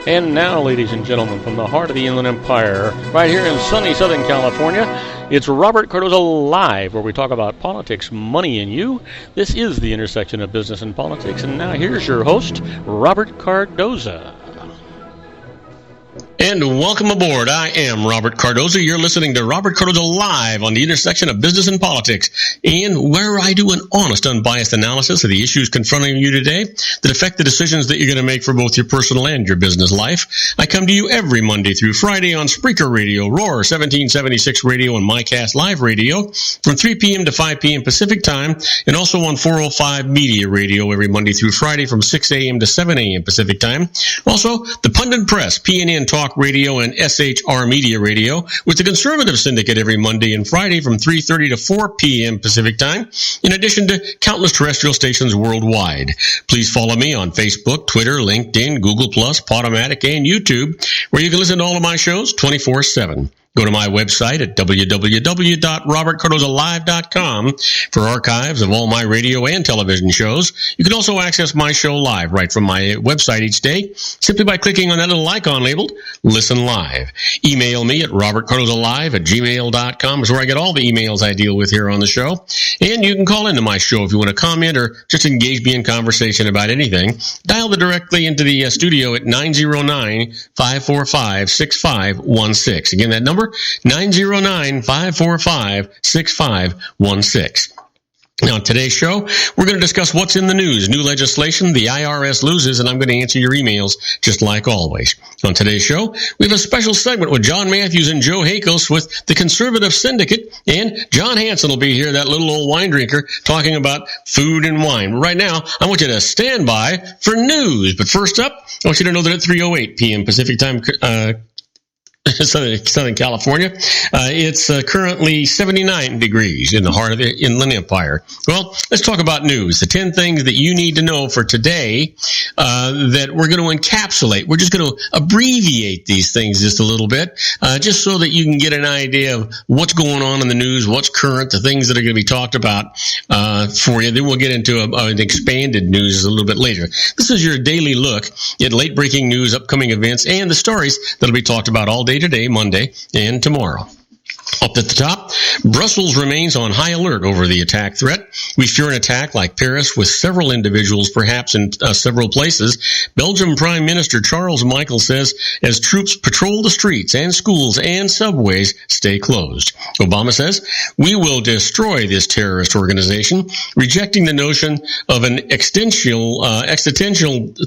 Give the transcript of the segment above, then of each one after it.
And now, ladies and gentlemen, from the heart of the Inland Empire, right here in sunny Southern California, it's Robert Cardoza Live, where we talk about politics, money, and you. This is the intersection of business and politics. And now here's your host, Robert Cardoza. And welcome aboard. I am Robert Cardoza. You're listening to Robert Cardoza Live on the intersection of business and politics, and where I do an honest, unbiased analysis of the issues confronting you today that affect the decisions that you're going to make for both your personal and your business life. I come to you every Monday through Friday on Spreaker Radio, Roar 1776 Radio, and MyCast Live Radio from 3 p.m. to 5 p.m. Pacific Time, and also on 405 Media Radio every Monday through Friday from 6 a.m. to 7 a.m. Pacific Time. Also, the Pundit Press, PNN Talk Radio, and SHR Media Radio with the Conservative Syndicate every Monday and Friday from 3:30 to 4 p.m. Pacific Time, in addition to countless terrestrial stations worldwide. Please follow me on Facebook, Twitter, LinkedIn, Google+, Podomatic, and YouTube, where you can listen to all of my shows 24/7. Go to my website at www.robertcardozalive.com for archives of all my radio and television shows. You can also access my show live right from my website each day simply by clicking on that little icon labeled Listen Live. Email me at robertcardozalive@gmail.com is where I get all the emails I deal with here on the show. And you can call into my show if you want to comment or just engage me in conversation about anything. Dial directly into the studio at 909-545-6516. Again, that number 909-545-6516. Now, today's show, we're going to discuss what's in the news, new legislation, the IRS loses, and I'm going to answer your emails just like always. On today's show, we have a special segment with John Matthews and Joe Hakos with the Conservative Syndicate, and John Hanson will be here, that little old wine drinker, talking about food and wine. Right now, I want you to stand by for news. But first up, I want you to know that at 3:08 p.m. Pacific Time, Southern California, it's currently 79 degrees in the heart of the Inland Empire. Well, let's talk about news. The 10 things that you need to know for today that we're going to encapsulate. We're just going to abbreviate these things just a little bit, just so that you can get an idea of what's going on in the news, what's current, the things that are going to be talked about for you. Then we'll get into an expanded news a little bit later. This is your daily look at late-breaking news, upcoming events, and the stories that will be talked about all day today, Monday, and tomorrow. Up at the top, Brussels remains on high alert over the attack threat. We fear an attack like Paris with several individuals, perhaps in several places. Belgium Prime Minister Charles Michel says as troops patrol the streets and schools and subways stay closed. Obama says, we will destroy this terrorist organization, rejecting the notion of an existential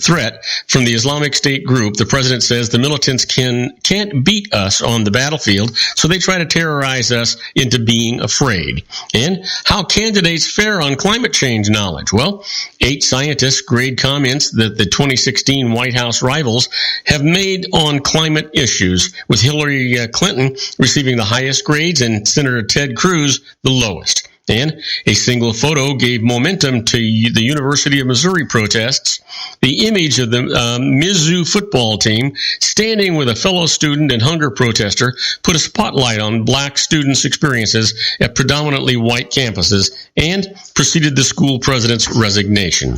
threat from the Islamic State group. The president says the militants can't beat us on the battlefield, so they try to terrorize us into being afraid. And how candidates fare on climate change knowledge. Well, 8 scientists grade comments that the 2016 White House rivals have made on climate issues, with Hillary Clinton receiving the highest grades and Senator Ted Cruz the lowest. And a single photo gave momentum to the University of Missouri protests. The image of the Mizzou football team standing with a fellow student and hunger protester put a spotlight on black students' experiences at predominantly white campuses and preceded the school president's resignation.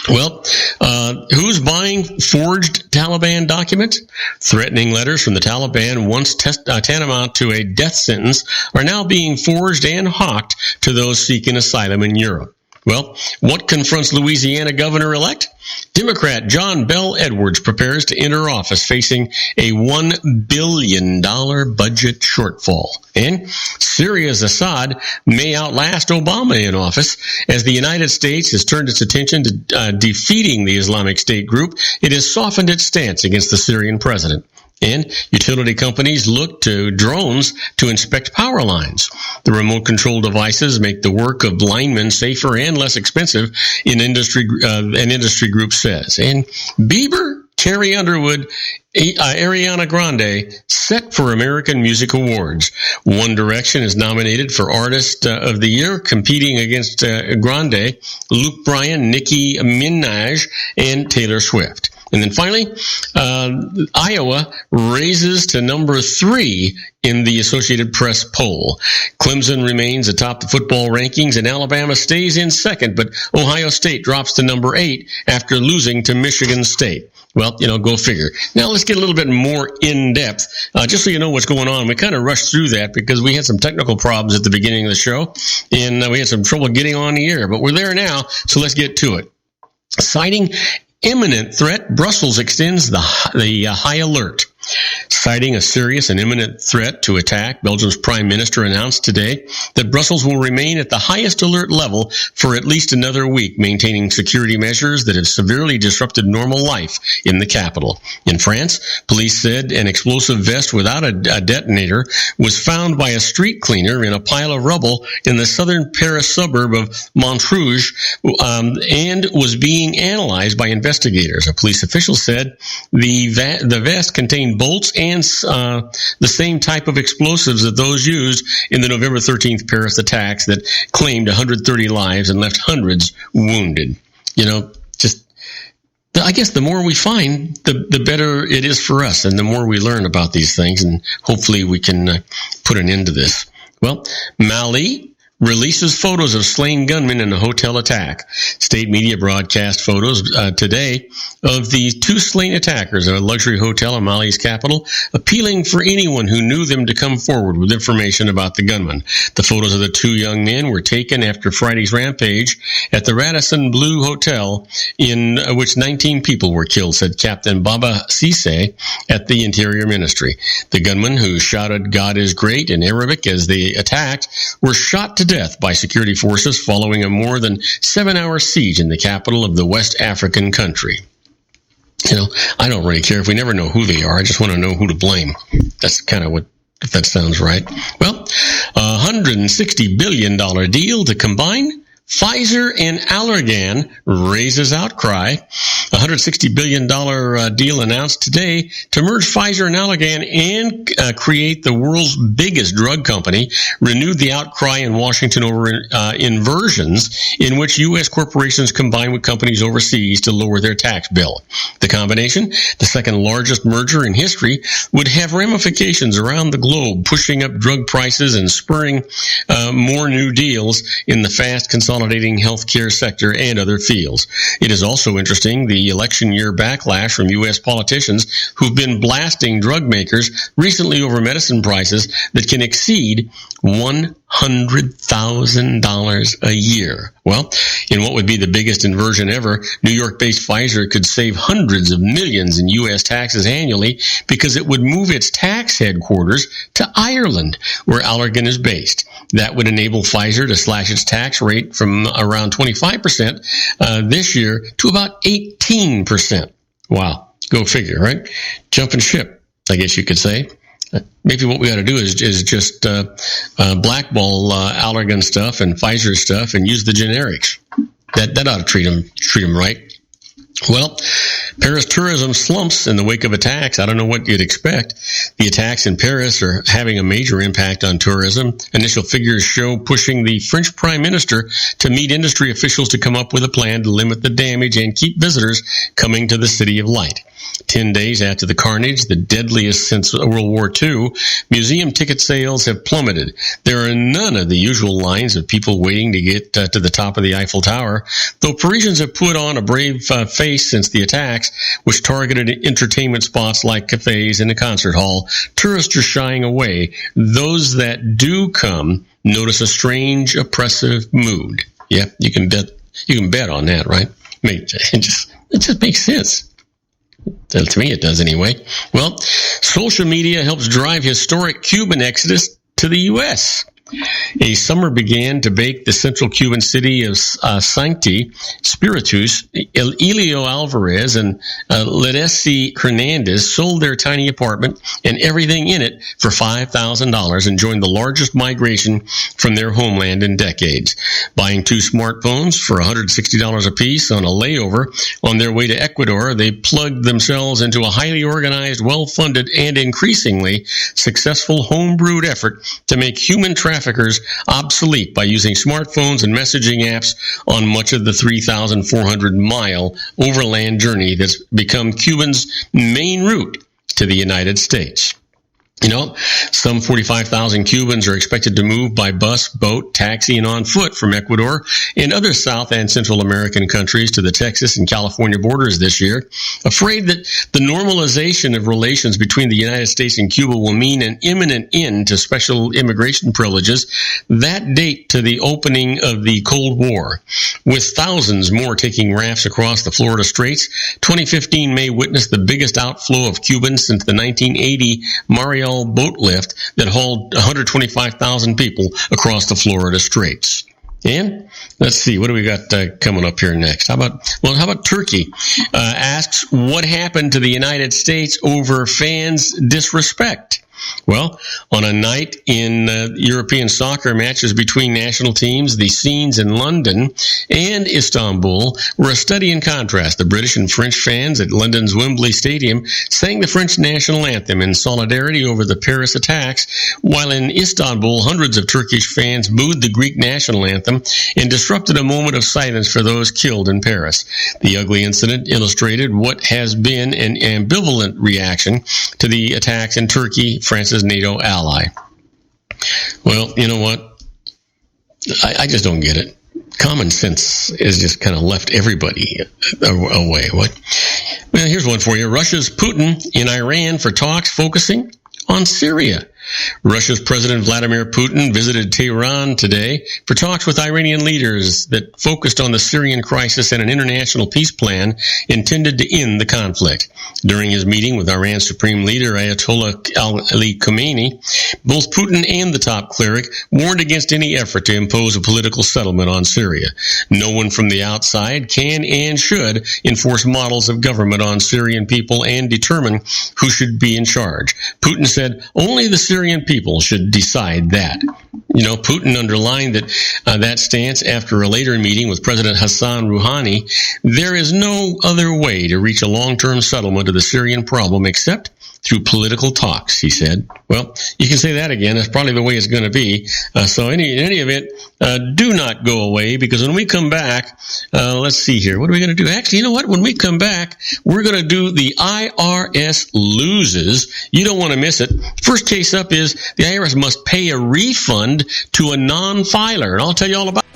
Well, who's buying forged Taliban documents? Threatening letters from the Taliban, once tantamount to a death sentence, are now being forged and hawked to those seeking asylum in Europe. Well, what confronts Louisiana governor-elect? Democrat John Bel Edwards prepares to enter office facing a $1 billion budget shortfall. And Syria's Assad may outlast Obama in office. As the United States has turned its attention to defeating the Islamic State group, it has softened its stance against the Syrian president. And utility companies look to drones to inspect power lines. The remote control devices make the work of linemen safer and less expensive, an industry group says. And Bieber, Carrie Underwood, Ariana Grande set for American Music Awards. One Direction is nominated for Artist of the Year, competing against Grande, Luke Bryan, Nicki Minaj, and Taylor Swift. And then finally, Iowa raises to number 3 in the Associated Press poll. Clemson remains atop the football rankings, and Alabama stays in second, but Ohio State drops to number 8 after losing to Michigan State. Well, go figure. Now let's get a little bit more in depth, just so you know what's going on. We kind of rushed through that because we had some technical problems at the beginning of the show, and we had some trouble getting on the air, but we're there now, so let's get to it. Citing imminent threat, Brussels extends the high alert. Citing a serious and imminent threat to attack, Belgium's prime minister announced today that Brussels will remain at the highest alert level for at least another week, maintaining security measures that have severely disrupted normal life in the capital. In France, police said an explosive vest without a detonator was found by a street cleaner in a pile of rubble in the southern Paris suburb of Montrouge, and was being analyzed by investigators. A police official said the vest contained bolts and the same type of explosives as those used in the November 13th Paris attacks that claimed 130 lives and left hundreds wounded. I guess the more we find, the better it is for us, and the more we learn about these things, and hopefully we can put an end to this. Well, Mali releases photos of slain gunmen in a hotel attack. State media broadcast photos today of the two slain attackers at a luxury hotel in Mali's capital, appealing for anyone who knew them to come forward with information about the gunmen. The photos of the two young men were taken after Friday's rampage at the Radisson Blu Hotel, in which 19 people were killed, said Captain Baba Cisse at the Interior Ministry. The gunmen, who shouted "God is great" in Arabic as they attacked, were shot to death by security forces following a more than 7-hour siege in the capital of the West African country. I don't really care if we never know who they are. I just want to know who to blame. That's kind of if that sounds right. Well, $160 billion deal to combine Pfizer and Allergan raises outcry. A $160 billion deal announced today to merge Pfizer and Allergan and create the world's biggest drug company renewed the outcry in Washington over inversions in which U.S. corporations combine with companies overseas to lower their tax bill. The combination, the second largest merger in history, would have ramifications around the globe, pushing up drug prices and spurring more new deals in the fast consolidating healthcare sector and other fields. It is also interesting the election year backlash from U.S. politicians who've been blasting drug makers recently over medicine prices that can exceed $100,000 a year. Well, in what would be the biggest inversion ever, New York-based Pfizer could save hundreds of millions in U.S. taxes annually because it would move its tax headquarters to Ireland, where Allergan is based. That would enable Pfizer to slash its tax rate from around 25% this year to about 18%. Wow. Go figure, right? Jumping ship, I guess you could say. Maybe what we ought to do is just blackball Allergan stuff and Pfizer stuff and use the generics. That ought to treat them right. Well, Paris tourism slumps in the wake of attacks. I don't know what you'd expect. The attacks in Paris are having a major impact on tourism. Initial figures show pushing the French prime minister to meet industry officials to come up with a plan to limit the damage and keep visitors coming to the City of Light. 10 days after the carnage, the deadliest since World War II, museum ticket sales have plummeted. There are none of the usual lines of people waiting to get to the top of the Eiffel Tower. Though Parisians have put on a brave face since the attacks, which targeted entertainment spots like cafes and a concert hall, tourists are shying away. Those that do come notice a strange, oppressive mood. Yeah, you can bet on that, right? It just makes sense. To me, it does anyway. Well, social media helps drive historic Cuban exodus to the U.S. A summer began to bake the central Cuban city of Sancti Spiritus. Elio Alvarez and Ledesi Hernandez sold their tiny apartment and everything in it for $5,000 and joined the largest migration from their homeland in decades. Buying 2 smartphones for $160 apiece on a layover on their way to Ecuador, they plugged themselves into a highly organized, well-funded, and increasingly successful homebrewed effort to make human traffickers obsolete by using smartphones and messaging apps on much of the 3,400-mile overland journey that's become Cuba's main route to the United States. Some 45,000 Cubans are expected to move by bus, boat, taxi, and on foot from Ecuador and other South and Central American countries to the Texas and California borders this year, afraid that the normalization of relations between the United States and Cuba will mean an imminent end to special immigration privileges that date to the opening of the Cold War. With thousands more taking rafts across the Florida Straits, 2015 may witness the biggest outflow of Cubans since the 1980 Mariel boat lift that hauled 125,000 people across the Florida Straits. And let's see, what do we got coming up here next? How about Turkey asks what happened to the United States over fans' disrespect? Well, on a night in European soccer matches between national teams, the scenes in London and Istanbul were a study in contrast. The British and French fans at London's Wembley Stadium sang the French national anthem in solidarity over the Paris attacks, while in Istanbul, hundreds of Turkish fans booed the Greek national anthem and disrupted a moment of silence for those killed in Paris. The ugly incident illustrated what has been an ambivalent reaction to the attacks in Turkey, France's NATO ally. Well, you know what? I just don't get it. Common sense has just kind of left everybody away. What? Well, here's one for you. Russia's Putin in Iran for talks focusing on Syria. Russia's President Vladimir Putin visited Tehran today for talks with Iranian leaders that focused on the Syrian crisis and an international peace plan intended to end the conflict. During his meeting with Iran's supreme leader Ayatollah Ali Khamenei, both Putin and the top cleric warned against any effort to impose a political settlement on Syria. No one from the outside can and should enforce models of government on Syrian people and determine who should be in charge. Putin said only the Syrian people should decide that. Putin underlined that stance after a later meeting with President Hassan Rouhani. There is no other way to reach a long-term settlement of the Syrian problem except through political talks, he said. Well, you can say that again. That's probably the way it's going to be. So in any event, do not go away, because when we come back, let's see here. What are we going to do? Actually, you know what? When we come back, we're going to do the IRS loses. You don't want to miss it. First case up is the IRS must pay a refund to a non-filer, and I'll tell you all about it.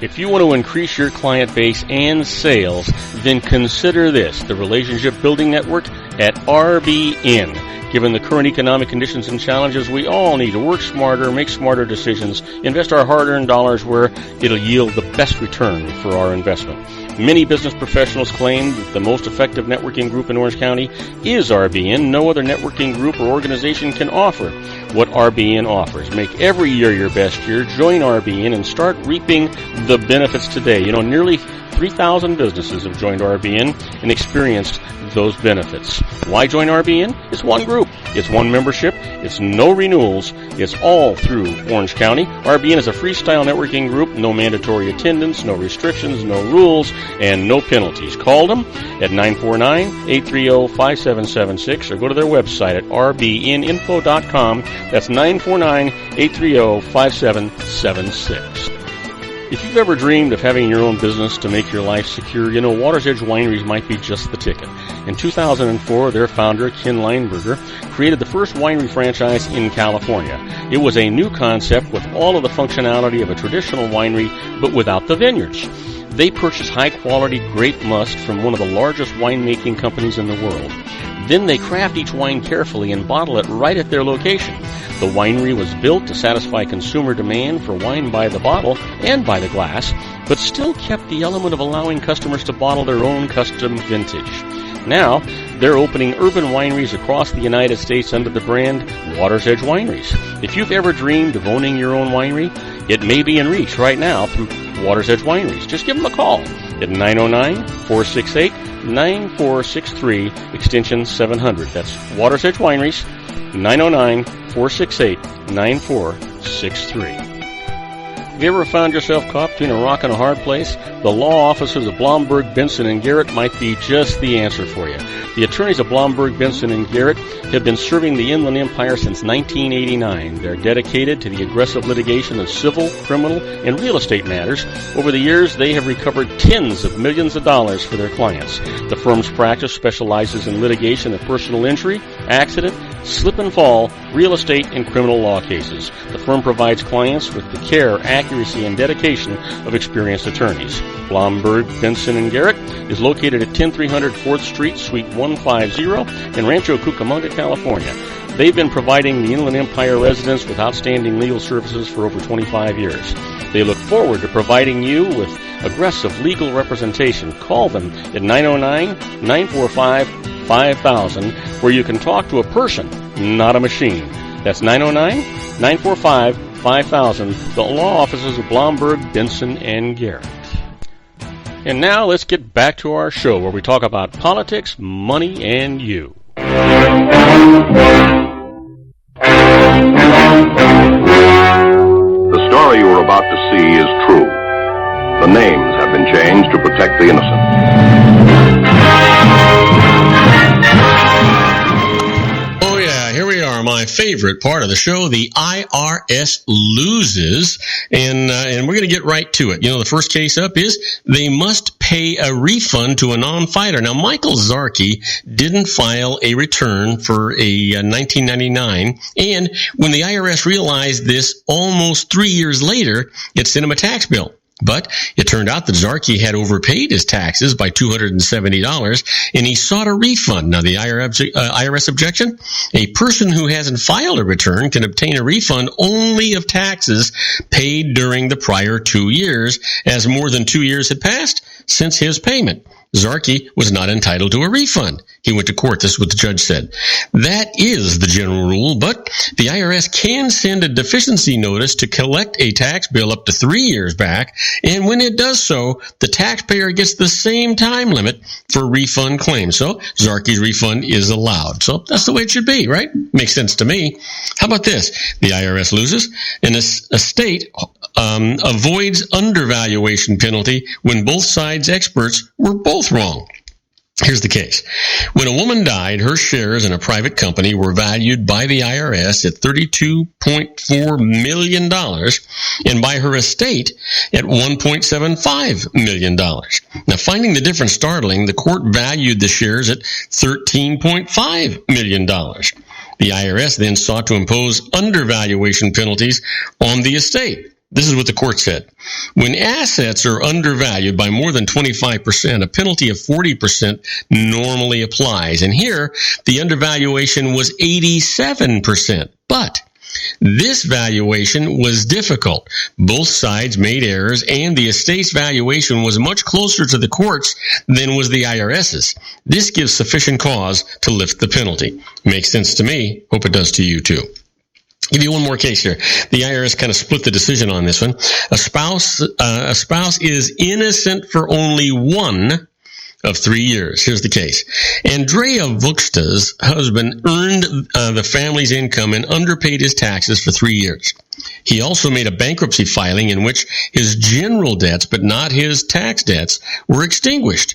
If you want to increase your client base and sales, then consider this, the Relationship Building Network at RBN. Given the current economic conditions and challenges, we all need to work smarter, make smarter decisions, invest our hard-earned dollars where it'll yield the best return for our investment. Many business professionals claim that the most effective networking group in Orange County is RBN. No other networking group or organization can offer what RBN offers. Make every year your best year. Join RBN and start reaping the benefits today. Nearly 3,000 businesses have joined RBN and experienced those benefits. Why join RBN? It's one group. It's one membership. It's no renewals. It's all through Orange County. RBN is a freestyle networking group. No mandatory attendance, no restrictions, no rules, and no penalties. Call them at 949-830-5776 or go to their website at rbninfo.com. That's 949-830-5776. If you've ever dreamed of having your own business to make your life secure, Water's Edge Wineries might be just the ticket. In 2004, their founder, Ken Lineberger, created the first winery franchise in California. It was a new concept with all of the functionality of a traditional winery, but without the vineyards. They purchase high-quality grape must from one of the largest winemaking companies in the world. Then they craft each wine carefully and bottle it right at their location. The winery was built to satisfy consumer demand for wine by the bottle and by the glass, but still kept the element of allowing customers to bottle their own custom vintage. Now, they're opening urban wineries across the United States under the brand Water's Edge Wineries. If you've ever dreamed of owning your own winery, it may be in reach right now through Water's Edge Wineries. Just give them a call at 909-468-9463, extension 700. That's Water's Edge Wineries, 909-468-9463. Have you ever found yourself caught between a rock and a hard place? The law offices of Blomberg, Benson, and Garrett might be just the answer for you. The attorneys of Blomberg, Benson, and Garrett have been serving the Inland Empire since 1989. They're dedicated to the aggressive litigation of civil, criminal, and real estate matters. Over the years, they have recovered tens of millions of dollars for their clients. The firm's practice specializes in litigation of personal injury, accident, slip and fall, real estate, and criminal law cases. The firm provides clients with the care, accuracy, and dedication of experienced attorneys. Blomberg, Benson & Garrett is located at 10300 4th Street, Suite 150 in Rancho Cucamonga, California. They've been providing the Inland Empire residents with outstanding legal services for over 25 years. They look forward to providing you with aggressive legal representation. Call them at 909-945-5000, where you can talk to a person, not a machine. That's 909-945-5000, the law offices of Blomberg, Benson, and Garrett. And now let's get back to our show where we talk about politics, money, and you. The story you are about to see is true. The names have been changed to protect the innocent. Oh yeah, here we are, my favorite part of the show, the IRS loses, and we're going to get right to it. You know, the first case up is they must pay a refund to a non-filer. Now, Michael Zarkey didn't file a return for a 1999, and when the IRS realized this almost 3 years later, it sent him a tax bill. But it turned out that Zarkey had overpaid his taxes by $270, and he sought a refund. Now, the IRS objection? A person who hasn't filed a return can obtain a refund only of taxes paid during the prior 2 years, as more than 2 years had passed since his payment. Zarkey was not entitled to a refund. He went to court. This is what the judge said. That is the general rule, but the IRS can send a deficiency notice to collect a tax bill up to 3 years back, and when it does so, the taxpayer gets the same time limit for refund claims. So Zarkey's refund is allowed. So that's the way it should be, right? Makes sense to me. How about this? The IRS loses, and a state avoids undervaluation penalty when both sides' experts were both wrong. Here's the case. When a woman died, her shares in a private company were valued by the IRS at $32.4 million and by her estate at $1.75 million. Now, finding the difference startling, the court valued the shares at $13.5 million. The IRS then sought to impose undervaluation penalties on the estate. This is what the court said. When assets are undervalued by more than 25%, a penalty of 40% normally applies. And here, the undervaluation was 87%. But this valuation was difficult. Both sides made errors, and the estate's valuation was much closer to the court's than was the IRS's. This gives sufficient cause to lift the penalty. Makes sense to me. Hope it does to you, too. Give you one more case here. The IRS kind of split the decision on this one. A spouse is innocent for only 1 of 3 years. Here's the case. Andrea Vuxta's husband earned the family's income and underpaid his taxes for 3 years. He also made a bankruptcy filing in which his general debts, but not his tax debts, were extinguished.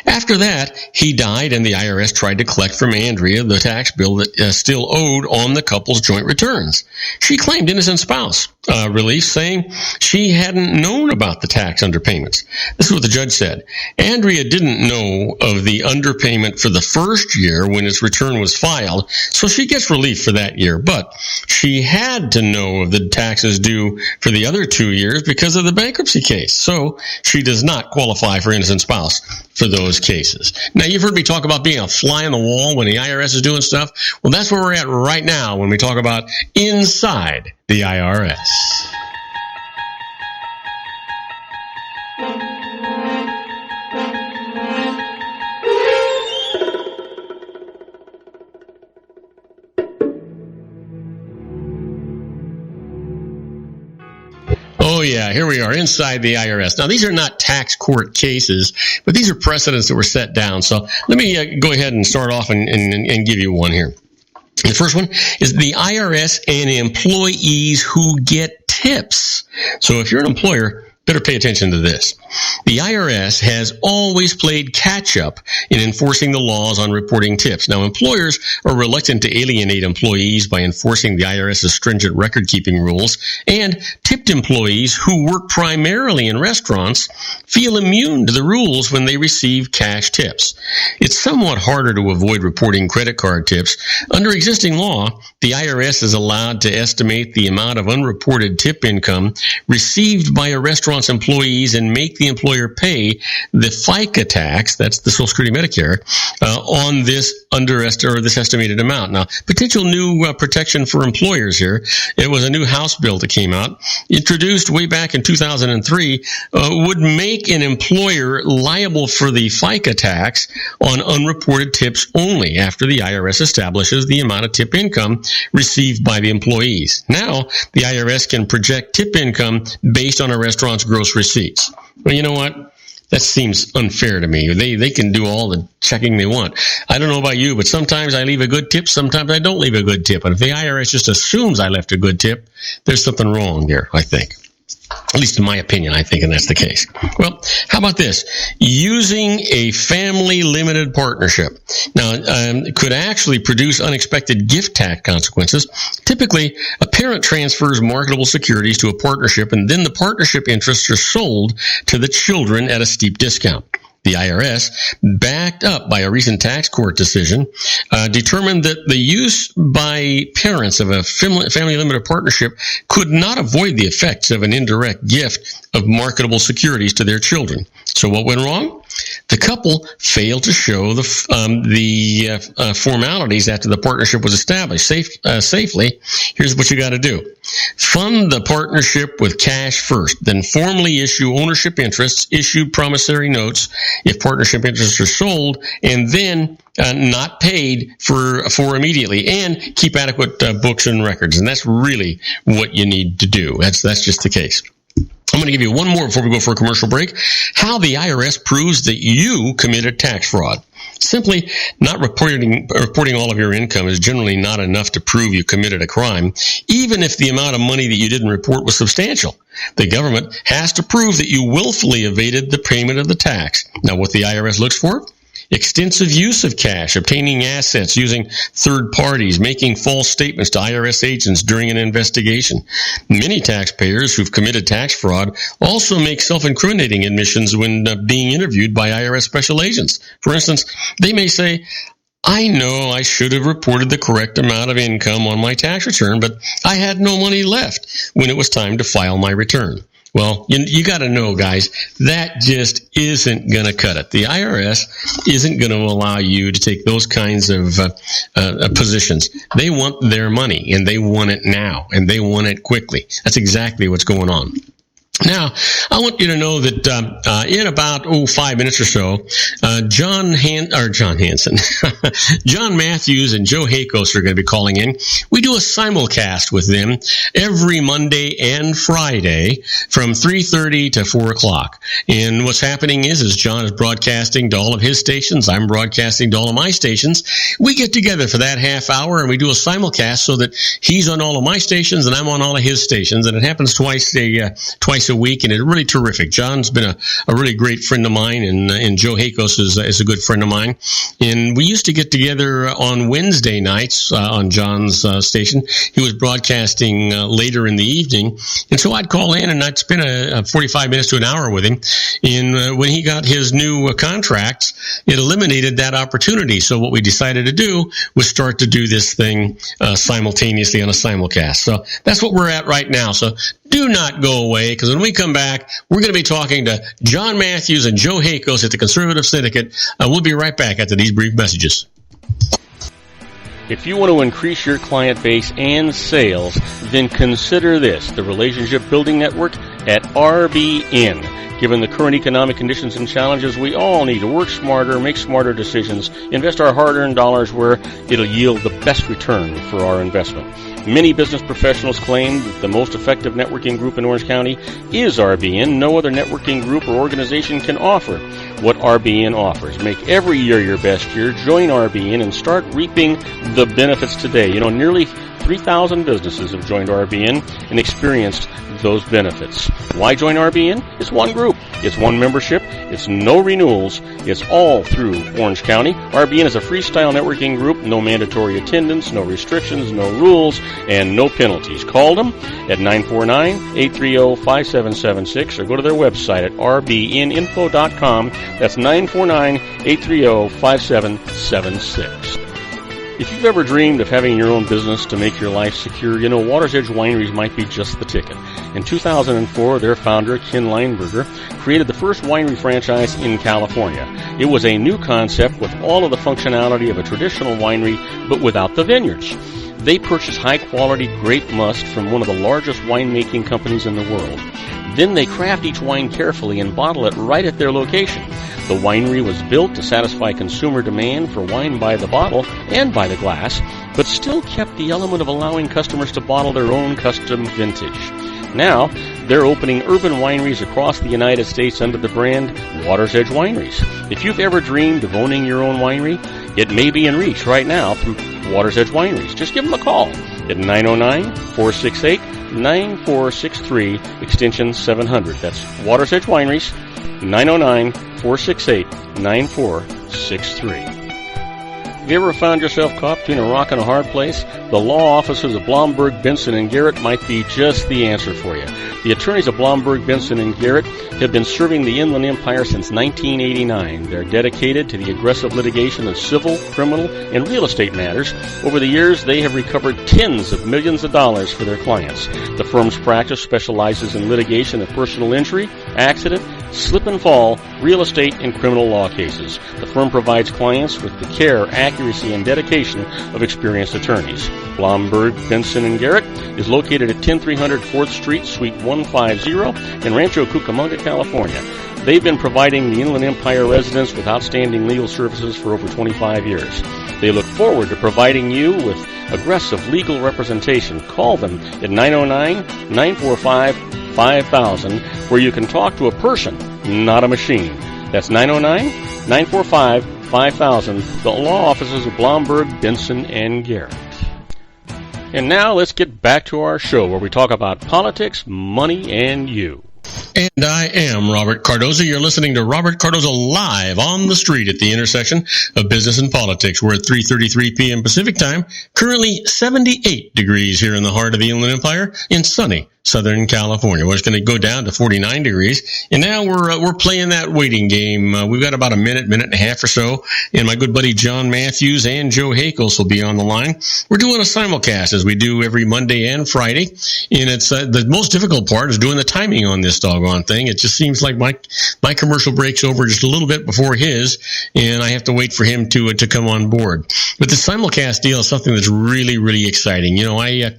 After that, he died, and the IRS tried to collect from Andrea the tax bill that still owed on the couple's joint returns. She claimed innocent spouse relief, saying she hadn't known about the tax underpayments. This is what the judge said. Andrea didn't know of the underpayment for the first year when his return was filed, so she gets relief for that year. But she had to know of the taxes due for the other 2 years because of the bankruptcy case. So she does not qualify for innocent spouse for those cases. Now, you've heard me talk about being a fly on the wall when the IRS is doing stuff. Well, that's where we're at right now when we talk about inside the IRS. Oh, yeah, here we are inside the IRS. Now, these are not tax court cases, but these are precedents that were set down. So let me go ahead and start off and give you one here. The first one is the IRS and employees who get tips. So if you're an employer, better pay attention to this. The IRS has always played catch-up in enforcing the laws on reporting tips. Now, employers are reluctant to alienate employees by enforcing the IRS's stringent record-keeping rules, and tipped employees who work primarily in restaurants feel immune to the rules when they receive cash tips. It's somewhat harder to avoid reporting credit card tips. Under existing law, the IRS is allowed to estimate the amount of unreported tip income received by a restaurant's employees and make the employer pay the FICA tax, that's the Social Security Medicare, on this this estimated amount. Now, potential new protection for employers here. It was a new House bill that came out, introduced way back in 2003, would make an employer liable for the FICA tax on unreported tips only after the IRS establishes the amount of tip income received by the employees. Now, the IRS can project tip income based on a restaurant's gross receipts. Well, you know what? That seems unfair to me. They can do all the checking they want. I don't know about you, but sometimes I leave a good tip, sometimes I don't leave a good tip. And if the IRS just assumes I left a good tip, there's something wrong there, I think. At least in my opinion, I think, and that's the case. Well, how about this? Using a family limited partnership. Now, could actually produce unexpected gift tax consequences. Typically, a parent transfers marketable securities to a partnership, and then the partnership interests are sold to the children at a steep discount. The IRS, backed up by a recent tax court decision, determined that the use by parents of a family limited partnership could not avoid the effects of an indirect gift of marketable securities to their children. So what went wrong? The couple failed to show the formalities after the partnership was established safely. Here's what you got to do. Fund the partnership with cash first, then formally issue ownership interests, issue promissory notes if partnership interests are sold, and then not paid for immediately, and keep adequate books and records. And that's really what you need to do. That's just the case. I'm going to give you one more before we go for a commercial break. How the IRS proves that you committed tax fraud. Simply not reporting all of your income is generally not enough to prove you committed a crime, even if the amount of money that you didn't report was substantial. The government has to prove that you willfully evaded the payment of the tax. Now, what the IRS looks for? Extensive use of cash, obtaining assets using third parties, making false statements to IRS agents during an investigation. Many taxpayers who've committed tax fraud also make self-incriminating admissions when being interviewed by IRS special agents. For instance, they may say, I know I should have reported the correct amount of income on my tax return, but I had no money left when it was time to file my return. Well, you got to know, guys, that just isn't going to cut it. The IRS isn't going to allow you to take those kinds of positions. They want their money, and they want it now, and they want it quickly. That's exactly what's going on. Now, I want you to know that in about 5 minutes or so, John Hansen, John Matthews, and Joe Hakos are going to be calling in. We do a simulcast with them every Monday and Friday from 3:30 to 4 o'clock. And what's happening is John is broadcasting to all of his stations. I'm broadcasting to all of my stations. We get together for that half hour and we do a simulcast so that he's on all of my stations and I'm on all of his stations. And it happens twice a week, and it's really terrific. John's been a really great friend of mine, and Joe Hakos is a good friend of mine. And we used to get together on Wednesday nights on John's station. He was broadcasting later in the evening, and so I'd call in and I'd spend 45 minutes to an hour with him. And when he got his new contracts, it eliminated that opportunity. So what we decided to do was start to do this thing simultaneously on a simulcast. So that's what we're at right now. So do not go away, because when we come back, we're going to be talking to John Matthews and Joe Hakos at the Conservative Syndicate. We'll be right back after these brief messages. If you want to increase your client base and sales, then consider this, the Relationship Building Network at RBN. Given the current economic conditions and challenges, we all need to work smarter, make smarter decisions, invest our hard-earned dollars where it'll yield the best return for our investment. Many business professionals claim that the most effective networking group in Orange County is RBN. No other networking group or organization can offer what RBN offers. Make every year your best year. Join RBN and start reaping the benefits today. You know, nearly 3,000 businesses have joined RBN and experienced those benefits. Why join RBN? It's one group. It's one membership. It's no renewals. It's all through Orange County. RBN is a freestyle networking group. No mandatory attendance, no restrictions, no rules, and no penalties. Call them at 949-830-5776 or go to their website at rbninfo.com. That's 949-830-5776. If you've ever dreamed of having your own business to make your life secure, you know Water's Edge Wineries might be just the ticket. In 2004, their founder, Ken Lineberger, created the first winery franchise in California. It was a new concept with all of the functionality of a traditional winery, but without the vineyards. They purchase high-quality grape must from one of the largest winemaking companies in the world. Then they craft each wine carefully and bottle it right at their location. The winery was built to satisfy consumer demand for wine by the bottle and by the glass, but still kept the element of allowing customers to bottle their own custom vintage. Now, they're opening urban wineries across the United States under the brand Water's Edge Wineries. If you've ever dreamed of owning your own winery, it may be in reach right now through Water's Edge Wineries. Just give them a call at 909-468-9463, extension 700. That's Water's Edge Wineries, 909-468-9463. Have you ever found yourself caught between a rock and a hard place? The law offices of Blomberg, Benson, and Garrett might be just the answer for you. The attorneys of Blomberg, Benson, and Garrett have been serving the Inland Empire since 1989. They're dedicated to the aggressive litigation of civil, criminal, and real estate matters. Over the years, they have recovered tens of millions of dollars for their clients. The firm's practice specializes in litigation of personal injury, accident, slip and fall, real estate, and criminal law cases. The firm provides clients with the care, accuracy, and dedication of experienced attorneys. Blomberg, Benson, and Garrett is located at 10300 4th Street, Suite 150 in Rancho Cucamonga, California. They've been providing the Inland Empire residents with outstanding legal services for over 25 years. They look forward to providing you with aggressive legal representation. Call them at 909-945-5000, where you can talk to a person, not a machine. That's 909-945-5000, the law offices of Blomberg, Benson, and Garrett. And now let's get back to our show where we talk about politics, money, and you. And I am Robert Cardoza. You're listening to Robert Cardoza live on the street at the intersection of business and politics. We're at 3:33 p.m. Pacific time, currently 78 degrees here in the heart of the Inland Empire in sunny Southern California. Well, it's going to go down to 49 degrees. And now we're playing that waiting game. We've got about a minute and a half or so. And my good buddy John Matthews and Joe Hakels will be on the line. We're doing a simulcast as we do every Monday and Friday. And it's the most difficult part is doing the timing on this doggone thing. It just seems like my commercial breaks over just a little bit before his, and I have to wait for him to come on board. But the simulcast deal is something that's really, really exciting. You know, I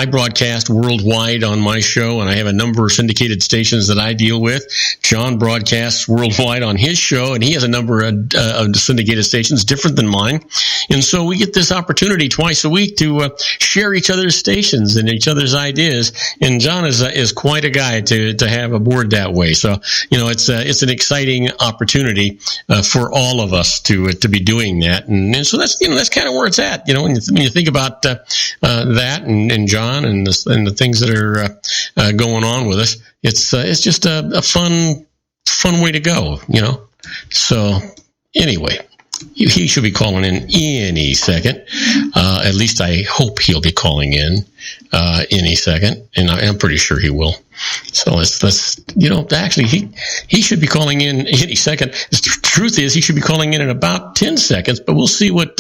broadcast worldwide on my show, and I have a number of syndicated stations that I deal with. John broadcasts worldwide on his show, and he has a number of syndicated stations different than mine. And so we get this opportunity twice a week to share each other's stations and each other's ideas. And John is quite a guy to have aboard that way. So, you know, it's an exciting opportunity for all of us to be doing that. And so that's kind of where it's at. You know, when you think about that and John and the things that are going on with us, it's just a fun way to go, you know. So anyway, he should be calling in any second. At least I hope he'll be calling in any second, and I'm pretty sure he will. So let's actually he should be calling in any second. The truth is he should be calling in about 10 seconds, but we'll see what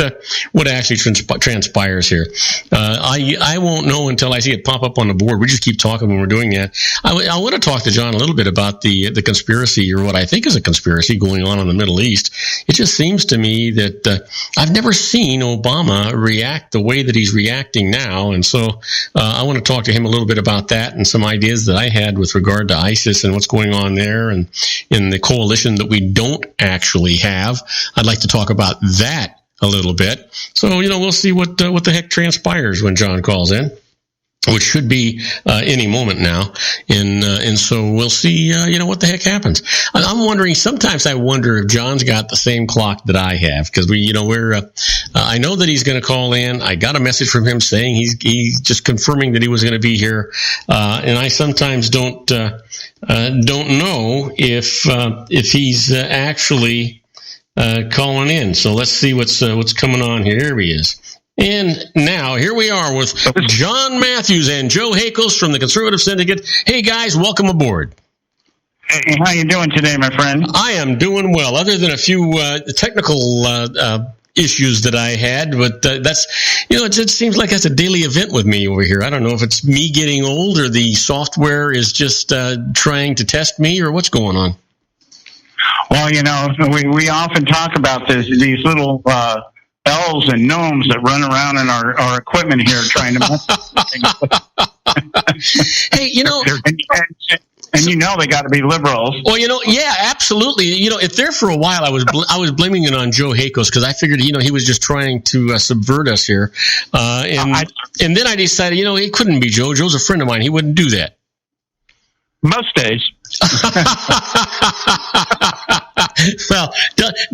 actually transpires here. I won't know until I see it pop up on the board. We just keep talking when we're doing that. I want to talk to John a little bit about the conspiracy, or what I think is a conspiracy going on in the Middle East. It just seems to me that I've never seen Obama react the way that he's reacting now, and so I want to talk to him a little bit about that and some ideas that I had with regard to ISIS and what's going on there, and in the coalition that we don't actually have. I'd like to talk about that a little bit. So, we'll see what the heck transpires when John calls in. which should be any moment now, and so we'll see. What the heck happens. I'm wondering. Sometimes I wonder if John's got the same clock that I have, because we're. I know that he's going to call in. I got a message from him saying he's just confirming that he was going to be here, and I sometimes don't know if he's actually calling in. So let's see what's coming on here. Here he is. And now, here we are with John Matthews and Joe Hakos from the Conservative Syndicate. Hey, guys, welcome aboard. Hey, how you doing today, my friend? I am doing well, other than a few technical issues that I had, but that's, it seems like that's a daily event with me over here. I don't know if it's me getting old or the software is just trying to test me or what's going on. Well, we often talk about these little elves and gnomes that run around in our equipment here trying to mess with things. Hey, and they got to be liberals. Well, yeah, absolutely. There for a while I was blaming it on Joe Hakos because I figured he was just trying to subvert us here, and then I decided it couldn't be Joe. Joe's a friend of mine. He wouldn't do that. Most days. Well,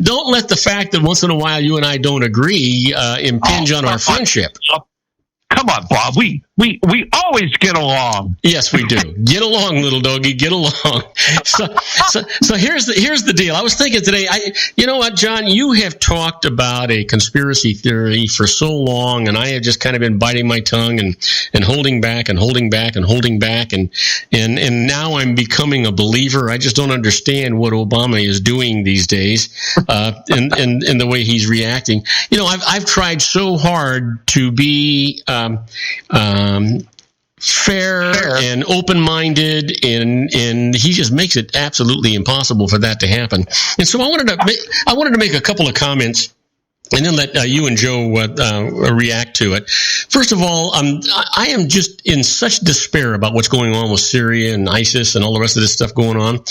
don't let the fact that once in a while you and I don't agree impinge on our friendship. Come on, Bob. We always get along. Yes, we do. Get along, little doggy. Get along. So here's the deal. I was thinking today. You know what, John? You have talked about a conspiracy theory for so long, and I have just kind of been biting my tongue and holding back and holding back and holding back, and now I'm becoming a believer. I just don't understand what Obama is doing these days, and the way he's reacting. I've tried so hard to be fair and open-minded, and he just makes it absolutely impossible for that to happen. And so I wanted to make a couple of comments, and then let you and Joe react to it. First of all, I am just in such despair about what's going on with Syria and ISIS and all the rest of this stuff going on.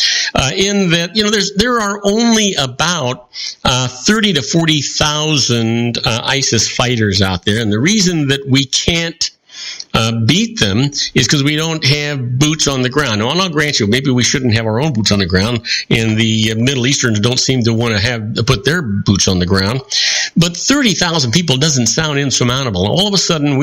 In that, there are only about 30 to 40,000 ISIS fighters out there, and the reason that we can't beat them is because we don't have boots on the ground. Now, I'll grant you, maybe we shouldn't have our own boots on the ground, and the Middle Easterns don't seem to want to put their boots on the ground. But 30,000 people doesn't sound insurmountable. All of a sudden,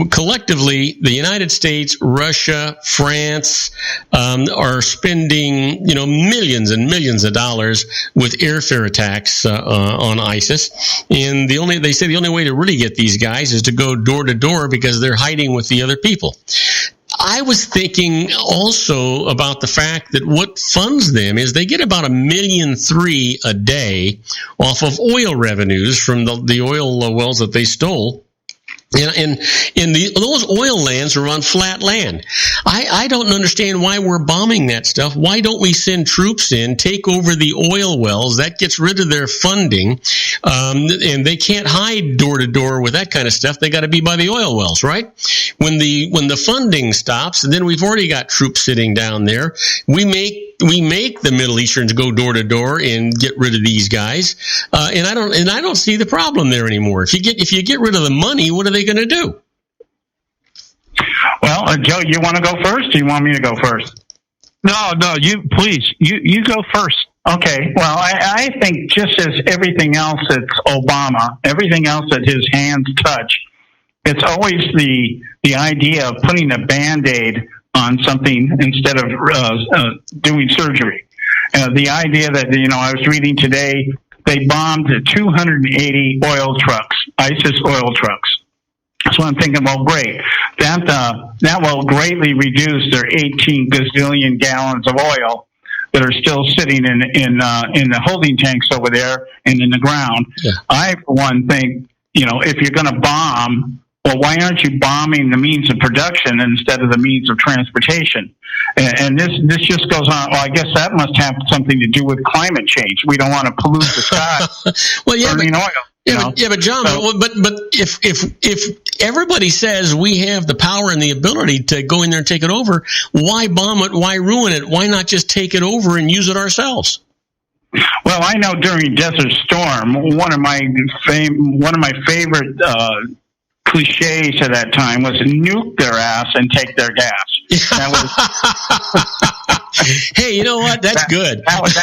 collectively, the United States, Russia, France, are spending millions and millions of dollars with airfare attacks on ISIS. And they say the only way to really get these guys is to go door to door because they're hiding with the other people. I was thinking also about the fact that what funds them is they get about $1.3 million a day off of oil revenues from the oil wells that they stole. And those oil lands are on flat land. I don't understand why we're bombing that stuff. Why don't we send troops in, take over the oil wells? That gets rid of their funding, and they can't hide door to door with that kind of stuff. They got to be by the oil wells, right? When the funding stops, and then we've already got troops sitting down there. We make the Middle Easterns go door to door and get rid of these guys, and I don't see the problem there anymore. If you get rid of the money, what are they going to do? Well, Joe, you want to go first, or you want me to go first? No, you go first. Okay. Well, I think just as everything else that's Obama, everything else that his hands touch, it's always the idea of putting a Band-Aid on something instead of doing surgery. The idea that, I was reading today, they bombed 280 oil trucks, ISIS oil trucks. So I'm thinking, well, great. That will greatly reduce their 18 gazillion gallons of oil that are still sitting in the holding tanks over there and in the ground. Yeah. I, for one, think, if you're going to bomb, well, why aren't you bombing the means of production instead of the means of transportation? And this just goes on. Well, I guess that must have something to do with climate change. We don't want to pollute the sky burning oil. But John, but if everybody says we have the power and the ability to go in there and take it over, why bomb it? Why ruin it? Why not just take it over and use it ourselves? Well, I know during Desert Storm, one of my favorite cliches at that time was nuke their ass and take their gas. That was, hey, you know what? That's good. That was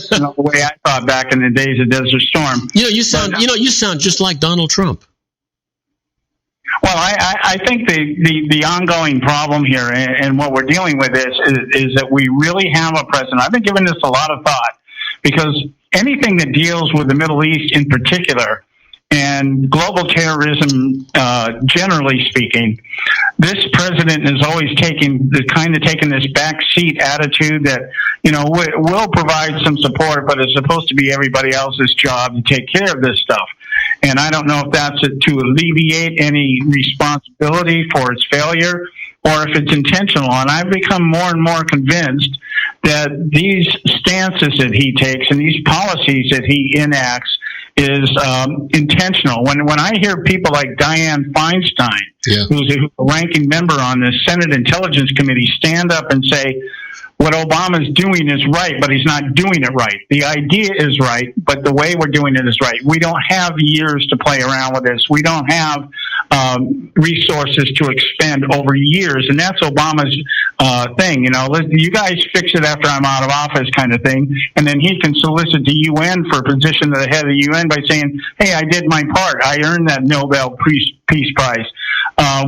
the way I thought back in the days of Desert Storm. You sound just like Donald Trump. Well, I think the ongoing problem here and what we're dealing with is that we really have a president. I've been giving this a lot of thought because anything that deals with the Middle East in particular and global terrorism, generally speaking, this president is always taking this backseat attitude that, will provide some support, but it's supposed to be everybody else's job to take care of this stuff. And I don't know if that's to alleviate any responsibility for its failure or if it's intentional. And I've become more and more convinced that these stances that he takes and these policies that he enacts is intentional. When I hear people like Dianne Feinstein, who's a ranking member on the Senate Intelligence Committee, stand up and say, what Obama's doing is right, but he's not doing it right. The idea is right, but the way we're doing it is right. We don't have years to play around with this. We don't have resources to expend over years, and that's Obama's thing. You guys fix it after I'm out of office kind of thing, and then he can solicit the UN for a position at the head of the UN by saying, hey, I did my part. I earned that Nobel Peace Prize.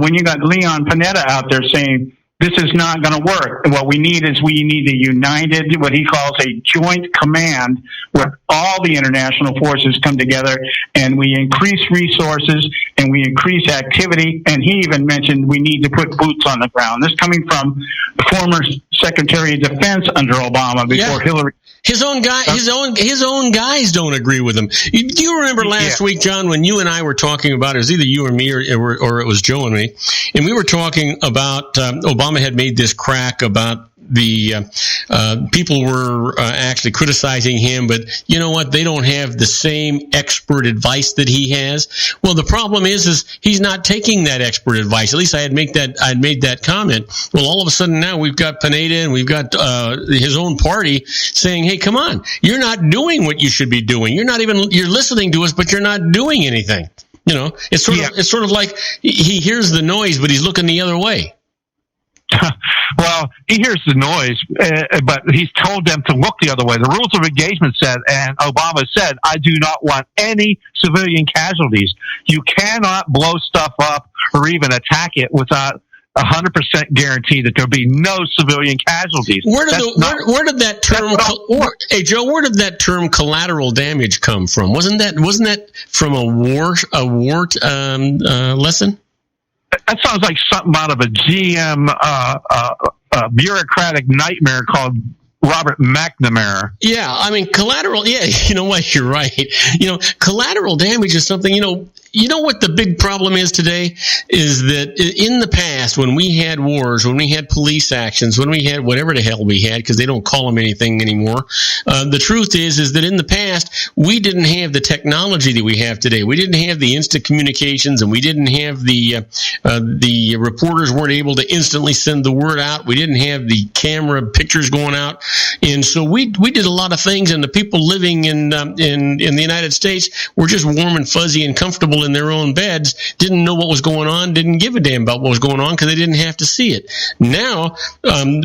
When you got Leon Panetta out there saying, this is not going to work. What we need is a united, what he calls a joint command, where all the international forces come together and we increase resources and we increase activity. And he even mentioned we need to put boots on the ground. This coming from former Secretary of Defense under Obama before Hillary. His own guys don't agree with him. Do you remember last week, John, when you and I were talking about it? It was either you or me, or it was Joe and me, and we were talking about Obama had made this crack about the people were actually criticizing him, but you know what? They don't have the same expert advice that he has. Well, the problem is he's not taking that expert advice. At least I'd made that comment. Well, all of a sudden now we've got Pineda and we've got his own party saying, "Hey, come on, you're not doing what you should be doing. You're listening to us, but you're not doing anything." It's sort of like he hears the noise, but he's looking the other way. Well, he hears the noise, but he's told them to look the other way. The rules of engagement said, and Obama said, I do not want any civilian casualties. You cannot blow stuff up or even attack it without 100% guarantee that there'll be no civilian casualties. Where did that term collateral damage come from? Wasn't that from a war lesson? That sounds like something out of a GM bureaucratic nightmare called Robert McNamara. Yeah, I mean, collateral, you know what, you're right. Collateral damage is something, you know what the big problem is today? Is that in the past, when we had wars, when we had police actions, when we had whatever the hell we had, because they don't call them anything anymore, the truth is that in the past, we didn't have the technology that we have today. We didn't have the instant communications, and we didn't have the reporters weren't able to instantly send the word out. We didn't have the camera pictures going out. And so we did a lot of things, and the people living in the United States were just warm and fuzzy and comfortable in their own beds, didn't know what was going on, didn't give a damn about what was going on because they didn't have to see it. Now,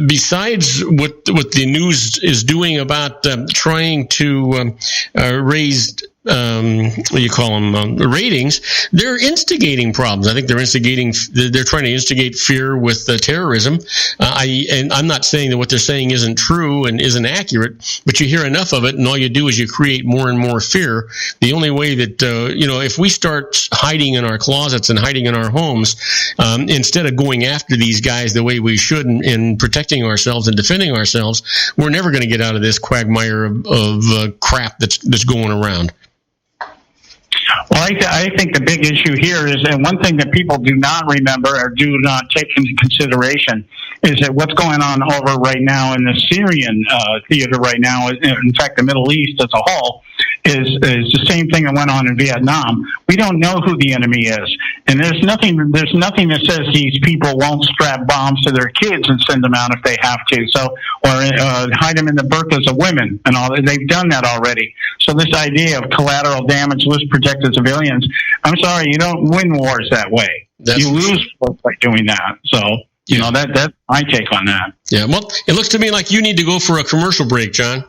besides what the news is doing about trying to raise ratings, they're instigating problems. I think they're trying to instigate fear with terrorism. And I'm not saying that what they're saying isn't true and isn't accurate, but you hear enough of it, and all you do is you create more and more fear. The only way that, if we start hiding in our closets and hiding in our homes, instead of going after these guys the way we should and protecting ourselves and defending ourselves, we're never going to get out of this quagmire of crap that's going around. Well, I think the big issue here is, and one thing that people do not remember or do not take into consideration, is that what's going on over right now in the Syrian theater right now, in fact, the Middle East as a whole, is the same thing that went on in Vietnam. We don't know who the enemy is, and there's nothing that says these people won't strap bombs to their kids and send them out if they have to. Or hide them in the burqas of women and all. They've done that already. So this idea of collateral damage, let's protect the civilians. I'm sorry, you don't win wars that way. You lose by doing that. So, that's my take on that. Yeah, well, it looks to me like you need to go for a commercial break, John.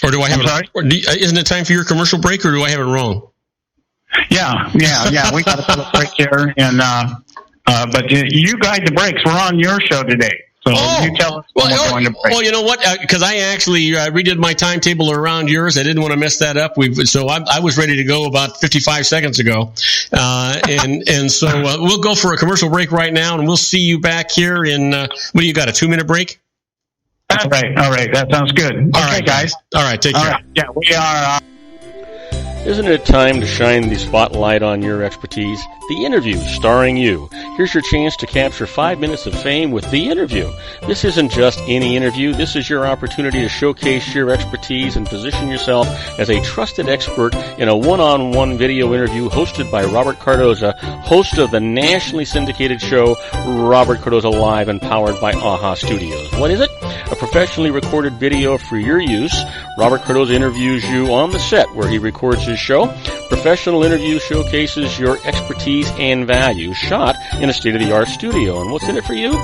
Or do I have isn't it time for your commercial break, or do I have it wrong? Yeah. We got to put a break here, and but you guide the breaks. We're on your show today, so you tell us when we're going to break. Oh, you know what? Because I actually redid my timetable around yours. I didn't want to mess that up. So I was ready to go about 55 seconds ago, and so we'll go for a commercial break right now, and we'll see you back here in what do you got? A 2-minute break? All right. That sounds good. All right, guys. All right, take care. Right. Yeah, we are. Isn't it time to shine the spotlight on your expertise? The Interview, starring you. Here's your chance to capture 5 minutes of fame with The Interview. This isn't just any interview. This is your opportunity to showcase your expertise and position yourself as a trusted expert in a one-on-one video interview hosted by Robert Cardoza, host of the nationally syndicated show Robert Cardoza Live and powered by AHA Studios. What is it? A professionally recorded video for your use. Robert Cardoza interviews you on the set where he records his show. Professional interview showcases your expertise and value, shot in a state-of-the-art studio. And what's in it for you?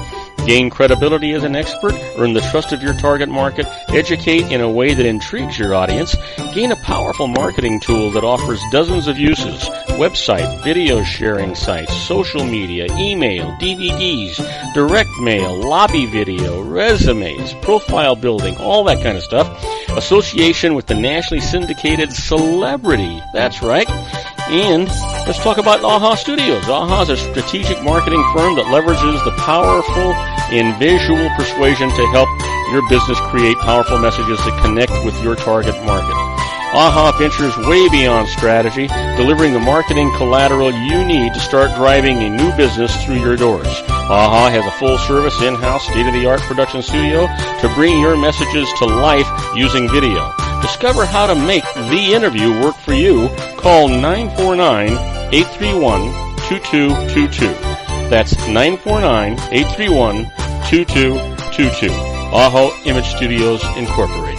Gain credibility as an expert, earn the trust of your target market, educate in a way that intrigues your audience, gain a powerful marketing tool that offers dozens of uses, website, video sharing sites, social media, email, DVDs, direct mail, lobby video, resumes, profile building, all that kind of stuff. Association with the nationally syndicated celebrity. That's right. And let's talk about AHA Studios. AHA is a strategic marketing firm that leverages the powerful and visual persuasion to help your business create powerful messages that connect with your target market. AHA ventures way beyond strategy, delivering the marketing collateral you need to start driving a new business through your doors. AHA has a full-service, in-house, state-of-the-art production studio to bring your messages to life using video. Discover how to make The Interview work for you. Call 949-831-2222. That's 949-831-2222. AHA Image Studios, Incorporated.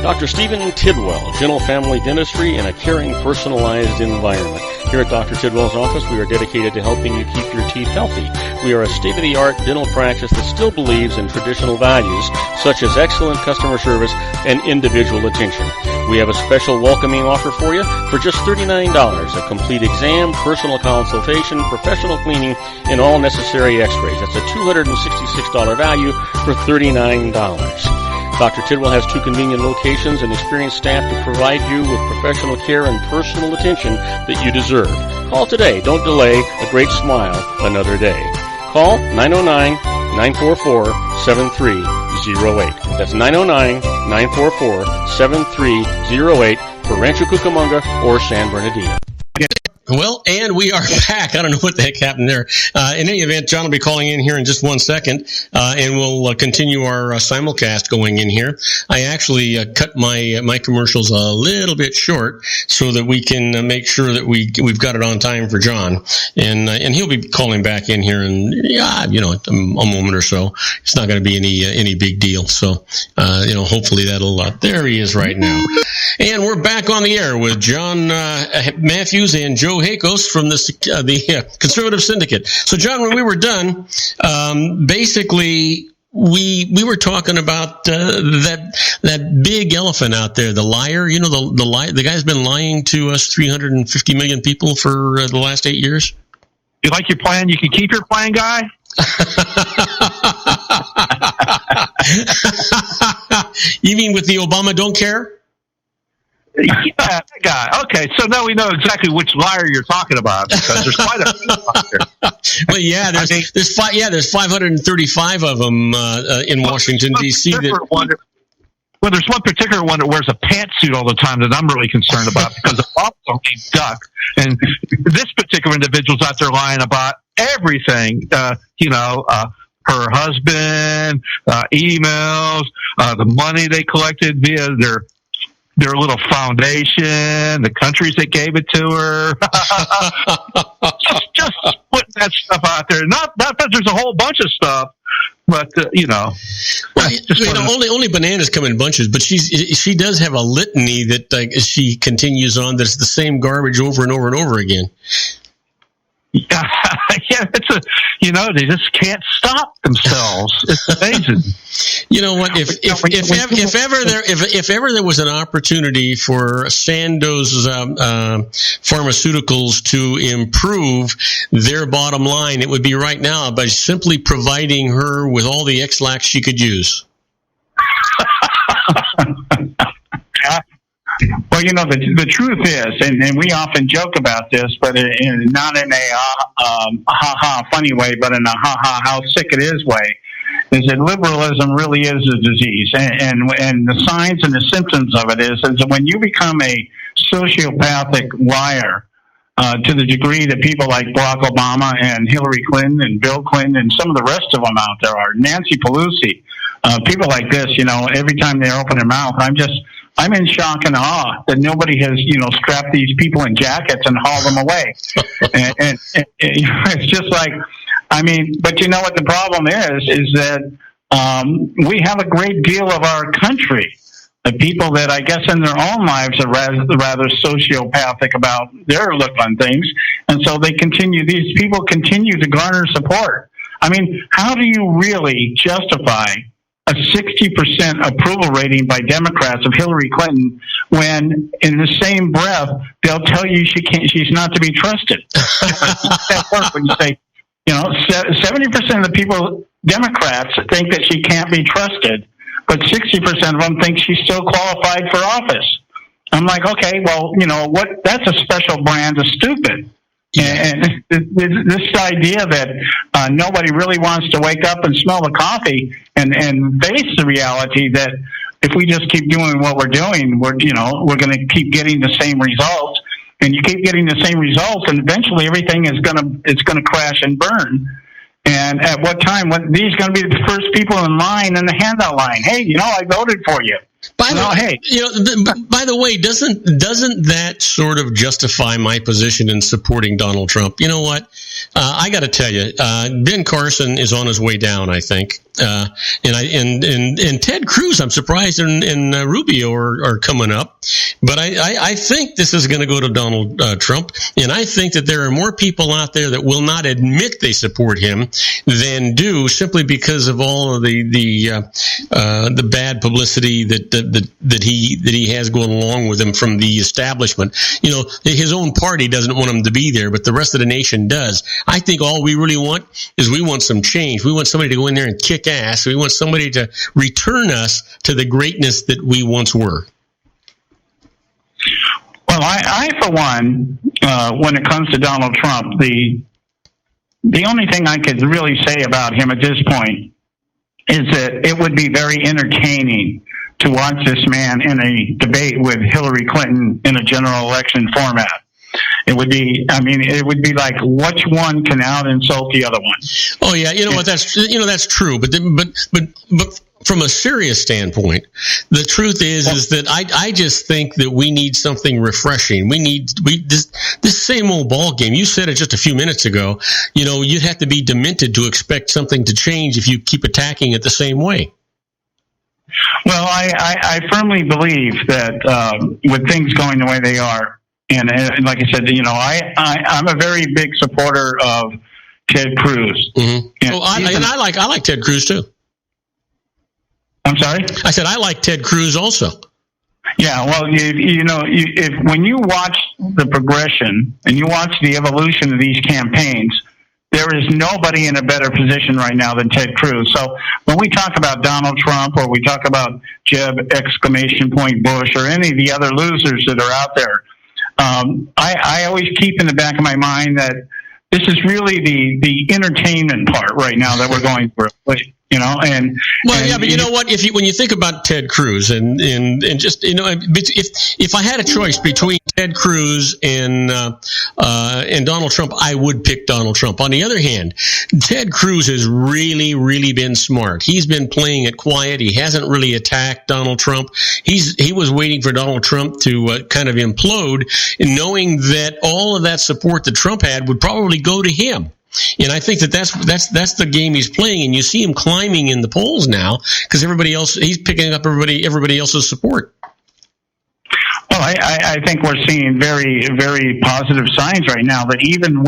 Dr. Stephen Tidwell, Gentle Family Dentistry in a caring, personalized environment. Here at Dr. Tidwell's office, we are dedicated to helping you keep your teeth healthy. We are a state-of-the-art dental practice that still believes in traditional values, such as excellent customer service and individual attention. We have a special welcoming offer for you for just $39, a complete exam, personal consultation, professional cleaning, and all necessary x-rays. That's a $266 value for $39. Dr. Tidwell has 2 convenient locations and experienced staff to provide you with professional care and personal attention that you deserve. Call today. Don't delay. A great smile another day. Call 909-944-7308. That's 909-944-7308 for Rancho Cucamonga or San Bernardino. Well, and we are back. I don't know what the heck happened there. In any event, John will be calling in here in just 1 second, and we'll continue our simulcast going in here. I actually cut my commercials a little bit short so that we can make sure that we've got it on time for John, and he'll be calling back in here in a moment or so. It's not going to be any big deal. So hopefully that'll. There he is right now, and we're back on the air with John Matthews and Joe Hakos from the Conservative Syndicate. So, John, when we were done, basically we were talking about that big elephant out there, the liar. You know, the guy's been lying to us 350 million people for the last 8 years. You like your plan? You can keep your plan, guy. You mean with the Obama don't care? Yeah, that guy. Okay, so now we know exactly which liar you're talking about because there's quite a few out there. Well, yeah, there's 535 of them in Washington D.C. There's one particular one that wears a pantsuit all the time that I'm really concerned about because it's also named Duck, and this particular individual's out there lying about everything. Her husband, emails, the money they collected via their little foundation, the countries that gave it to her. just putting that stuff out there. Not that there's a whole bunch of stuff, but only bananas come in bunches. But she does have a litany that she continues on. That's the same garbage over and over and over again. Yeah, they just can't stop themselves. It's amazing. You know what? If ever there was an opportunity for Sandoz pharmaceuticals to improve their bottom line, it would be right now by simply providing her with all the X-Lax she could use. Well, the truth is, and we often joke about this, but not in a ha-ha funny way, but in a ha-ha how sick it is way, is that liberalism really is a disease. And the signs and the symptoms of it is that when you become a sociopathic liar, to the degree that people like Barack Obama and Hillary Clinton and Bill Clinton and some of the rest of them out there are, Nancy Pelosi, people like this, every time they open their mouth, I'm in shock and awe that nobody has, strapped these people in jackets and hauled them away. and it's just like, but you know what the problem is that we have a great deal of our country, the people that I guess in their own lives are rather sociopathic about their look on things, and so these people continue to garner support. How do you really justify a 60% approval rating by Democrats of Hillary Clinton when in the same breath they'll tell you she's not to be trusted? That work when you say, 70% of the people, Democrats, think that she can't be trusted, but 60% of them think she's still qualified for office. I'm like, okay, well, that's a special brand of stupid. And this idea that nobody really wants to wake up and smell the coffee and face the reality that if we just keep doing what we're doing, we're going to keep getting the same results, and you keep getting the same results, and eventually everything is going to crash and burn. And at what time? These are going to be the first people in line in the handout line. Hey, I voted for you. By the way, doesn't that sort of justify my position in supporting Donald Trump? You know what? I got to tell you, Ben Carson is on his way down, I think, and Ted Cruz. I'm surprised and Rubio are coming up, but I think this is going to go to Donald Trump, and I think that there are more people out there that will not admit they support him than do, simply because of all of the bad publicity that he has going along with him from the establishment. His own party doesn't want him to be there, but the rest of the nation does. I think all we really want is we want some change. We want somebody to go in there and kick ass. We want somebody to return us to the greatness that we once were. Well, I for one, when it comes to Donald Trump, the only thing I could really say about him at this point is that it would be very entertaining to watch this man in a debate with Hillary Clinton in a general election format. It would be like which one can out insult the other one. Oh yeah, that's true. But from a serious standpoint, the truth is that I just think that we need something refreshing. This same old ball game. You said it just a few minutes ago. You'd have to be demented to expect something to change if you keep attacking it the same way. Well, I firmly believe that with things going the way they are, and like I said, I'm a very big supporter of Ted Cruz. Mm-hmm. I like Ted Cruz too. I'm sorry? I said I like Ted Cruz also. Yeah, well, when you watch the progression and you watch the evolution of these campaigns, there is nobody in a better position right now than Ted Cruz. So when we talk about Donald Trump or we talk about Jeb ! Bush or any of the other losers that are out there, I always keep in the back of my mind that this is really the entertainment part right now that we're going through. But you know what? When you think about Ted Cruz and just if I had a choice between Ted Cruz and Donald Trump, I would pick Donald Trump. On the other hand, Ted Cruz has really, really been smart. He's been playing it quiet. He hasn't really attacked Donald Trump. He was waiting for Donald Trump to kind of implode, knowing that all of that support that Trump had would probably go to him. And I think that's the game he's playing, and you see him climbing in the polls now because he's picking up everybody else's support. Well, I think we're seeing very, very positive signs right now that even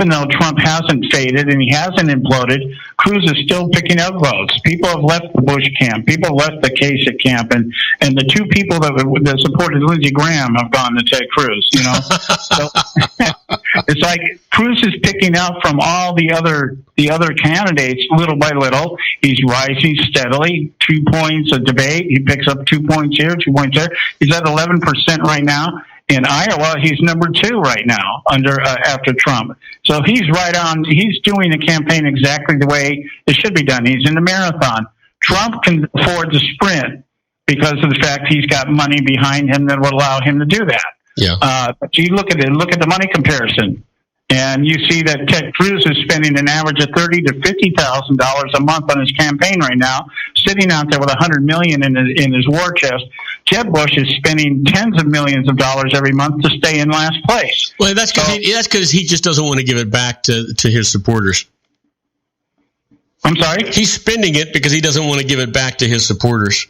though Trump hasn't faded and he hasn't imploded, Cruz is still picking up votes. People have left the Bush camp. People have left the Kasich camp, and the two people that supported Lindsey Graham have gone to Ted Cruz. You know, so it's like Cruz is picking up from all the other candidates little by little. He's rising steadily. 2 points a debate. He picks up 2 points here, 2 points there. He's at 11% right now. In Iowa, he's number 2 right now after Trump. So he's right on. He's doing the campaign exactly the way it should be done. He's in the marathon. Trump can afford to sprint because of the fact he's got money behind him that will allow him to do that. Yeah. But you look at the money comparison, and you see that Ted Cruz is spending an average of $30,000 to $50,000 a month on his campaign right now, sitting out there with $100 million in his war chest. Jeb Bush is spending tens of millions of dollars every month to stay in last place. Well, that's because he just doesn't want to give it back to his supporters. I'm sorry? He's spending it because he doesn't want to give it back to his supporters.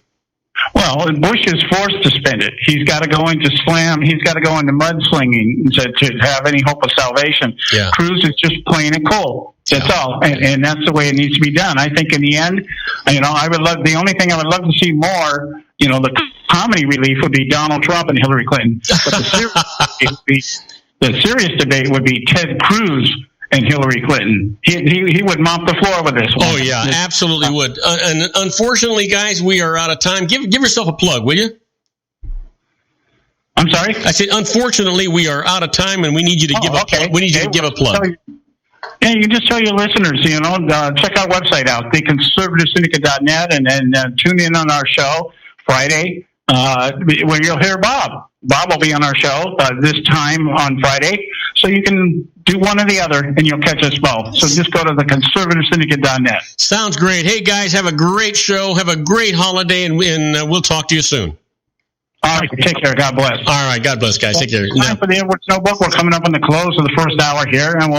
Well, Bush is forced to spend it. He's got to go into He's got to go into mudslinging to have any hope of salvation. Yeah. Cruz is just playing it cool. That's all, and that's the way it needs to be done. I think in the end, I would love. The only thing I would love to see more, the comedy relief would be Donald Trump and Hillary Clinton. But the serious debate would be Ted Cruz and Hillary Clinton. He would mop the floor with this one. Oh, yeah, absolutely would. And unfortunately, guys, we are out of time. Give yourself a plug, will you? I'm sorry? I said, unfortunately, we are out of time, and we need you to give a plug. Yeah, you can just tell your listeners, check our website out, theconservativesyndicate.net, and then tune in on our show Friday, where you'll hear Bob. Bob will be on our show this time on Friday, so you can do one or the other, and you'll catch us both. So just go to theconservativesyndicate.net. Sounds great. Hey, guys, have a great show. Have a great holiday, and we'll talk to you soon. All right, take care. God bless. All right, God bless, guys. Take care. Time for the Edward Snow Book. We're coming up on the close of the first hour here, and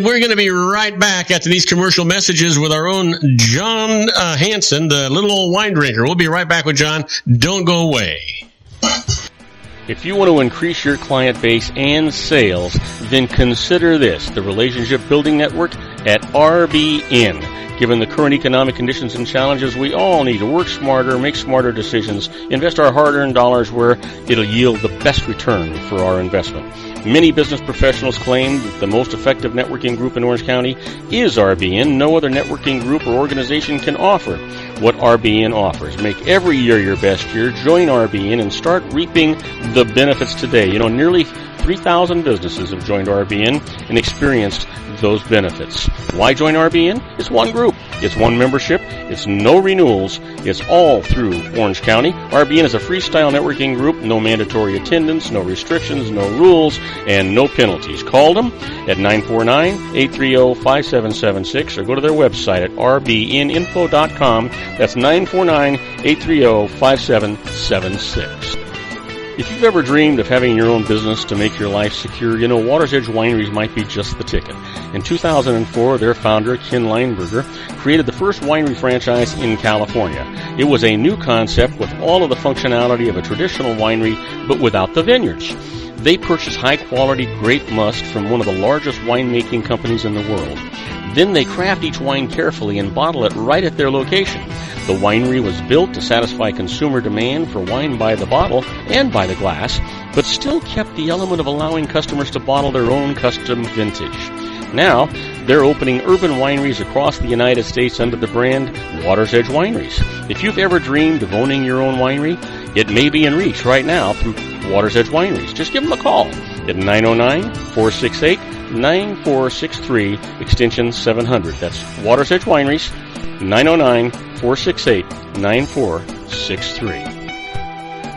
we're going to be right back after these commercial messages with our own John Hanson, the little old wine drinker. We'll be right back with John. Don't go away. If you want to increase your client base and sales, then consider this, the Relationship Building Network at RBN. Given the current economic conditions and challenges, we all need to work smarter, make smarter decisions, invest our hard-earned dollars where it'll yield the best return for our investment. Many business professionals claim that the most effective networking group in Orange County is RBN. No other networking group or organization can offer what RBN offers. Make every year your best year. Join RBN and start reaping the benefits today. Nearly 3,000 businesses have joined RBN and experienced those benefits. Why join RBN? It's one group. It's one membership. It's no renewals. It's all through Orange County. RBN is a freestyle networking group. No mandatory attendance, no restrictions, no rules, and no penalties. Call them at 949-830-5776 or go to their website at rbninfo.com. That's 949-830-5776. If you've ever dreamed of having your own business to make your life secure, Water's Edge Wineries might be just the ticket. In 2004, their founder, Ken Lineberger, created the first winery franchise in California. It was a new concept with all of the functionality of a traditional winery, but without the vineyards. They purchased high-quality grape must from one of the largest winemaking companies in the world. Then they craft each wine carefully and bottle it right at their location. The winery was built to satisfy consumer demand for wine by the bottle and by the glass, but still kept the element of allowing customers to bottle their own custom vintage. Now, they're opening urban wineries across the United States under the brand Water's Edge Wineries. If you've ever dreamed of owning your own winery, it may be in reach right now through Water's Edge Wineries. Just give them a call at 909-468-9463, extension 700. That's Water's Edge Wineries, 909-468-9463.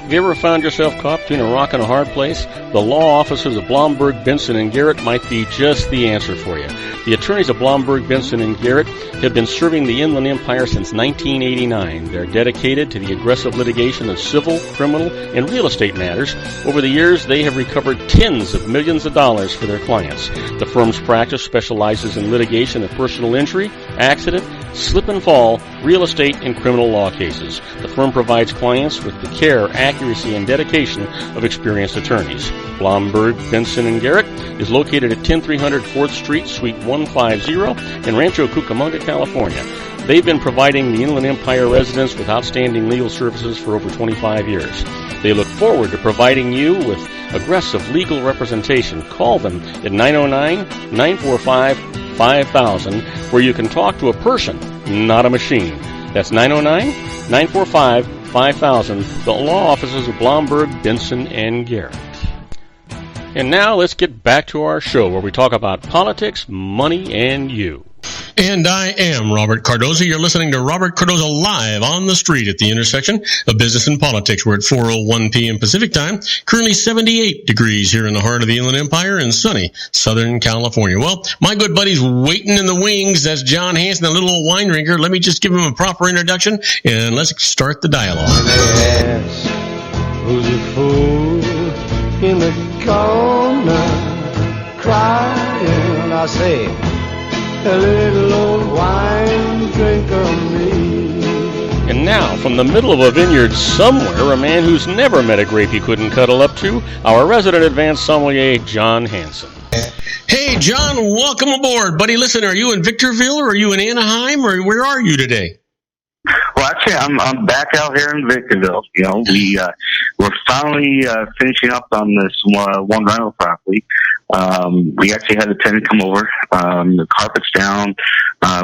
Have you ever found yourself caught between a rock and a hard place? The law offices of Blomberg, Benson, & Garrett might be just the answer for you. The attorneys of Blomberg, Benson, & Garrett have been serving the Inland Empire since 1989. They're dedicated to the aggressive litigation of civil, criminal, and real estate matters. Over the years, they have recovered tens of millions of dollars for their clients. The firm's practice specializes in litigation of personal injury, accident, slip and fall, real estate, and criminal law cases. The firm provides clients with the care, accuracy, and dedication of experienced attorneys. Blomberg, Benson, and Garrett is located at 10300 4th Street, Suite 150 in Rancho Cucamonga, California. They've been providing the Inland Empire residents with outstanding legal services for over 25 years. They look forward to providing you with aggressive legal representation. Call them at 909-945-5000, where you can talk to a person, not a machine. That's 909-945-5000, the law offices of Blomberg, Benson, and Garrett. And now let's get back to our show where we talk about politics, money, and you. And I am Robert Cardoza. You're listening to Robert Cardoza live on the street at the intersection of business and politics. We're at 4:01 p.m. Pacific time. Currently 78 degrees here in the heart of the Inland Empire in sunny Southern California. Well, my good buddy's waiting in the wings. That's John Hanson, the little old wine drinker. Let me just give him a proper introduction, and let's start the dialogue. They ask, who's a fool in the corner crying? I say, a little old wine drinker me. And now, from the middle of a vineyard somewhere, a man who's never met a grape he couldn't cuddle up to, our resident advanced sommelier, John Hanson. Hey, John, welcome aboard. Buddy, listen, are you in Victorville, or are you in Anaheim, or where are you today? Well, actually, I'm back out here in Victorville. You know, we're finally finishing up on this one rental property. We actually had a tenant come over. The carpet's down.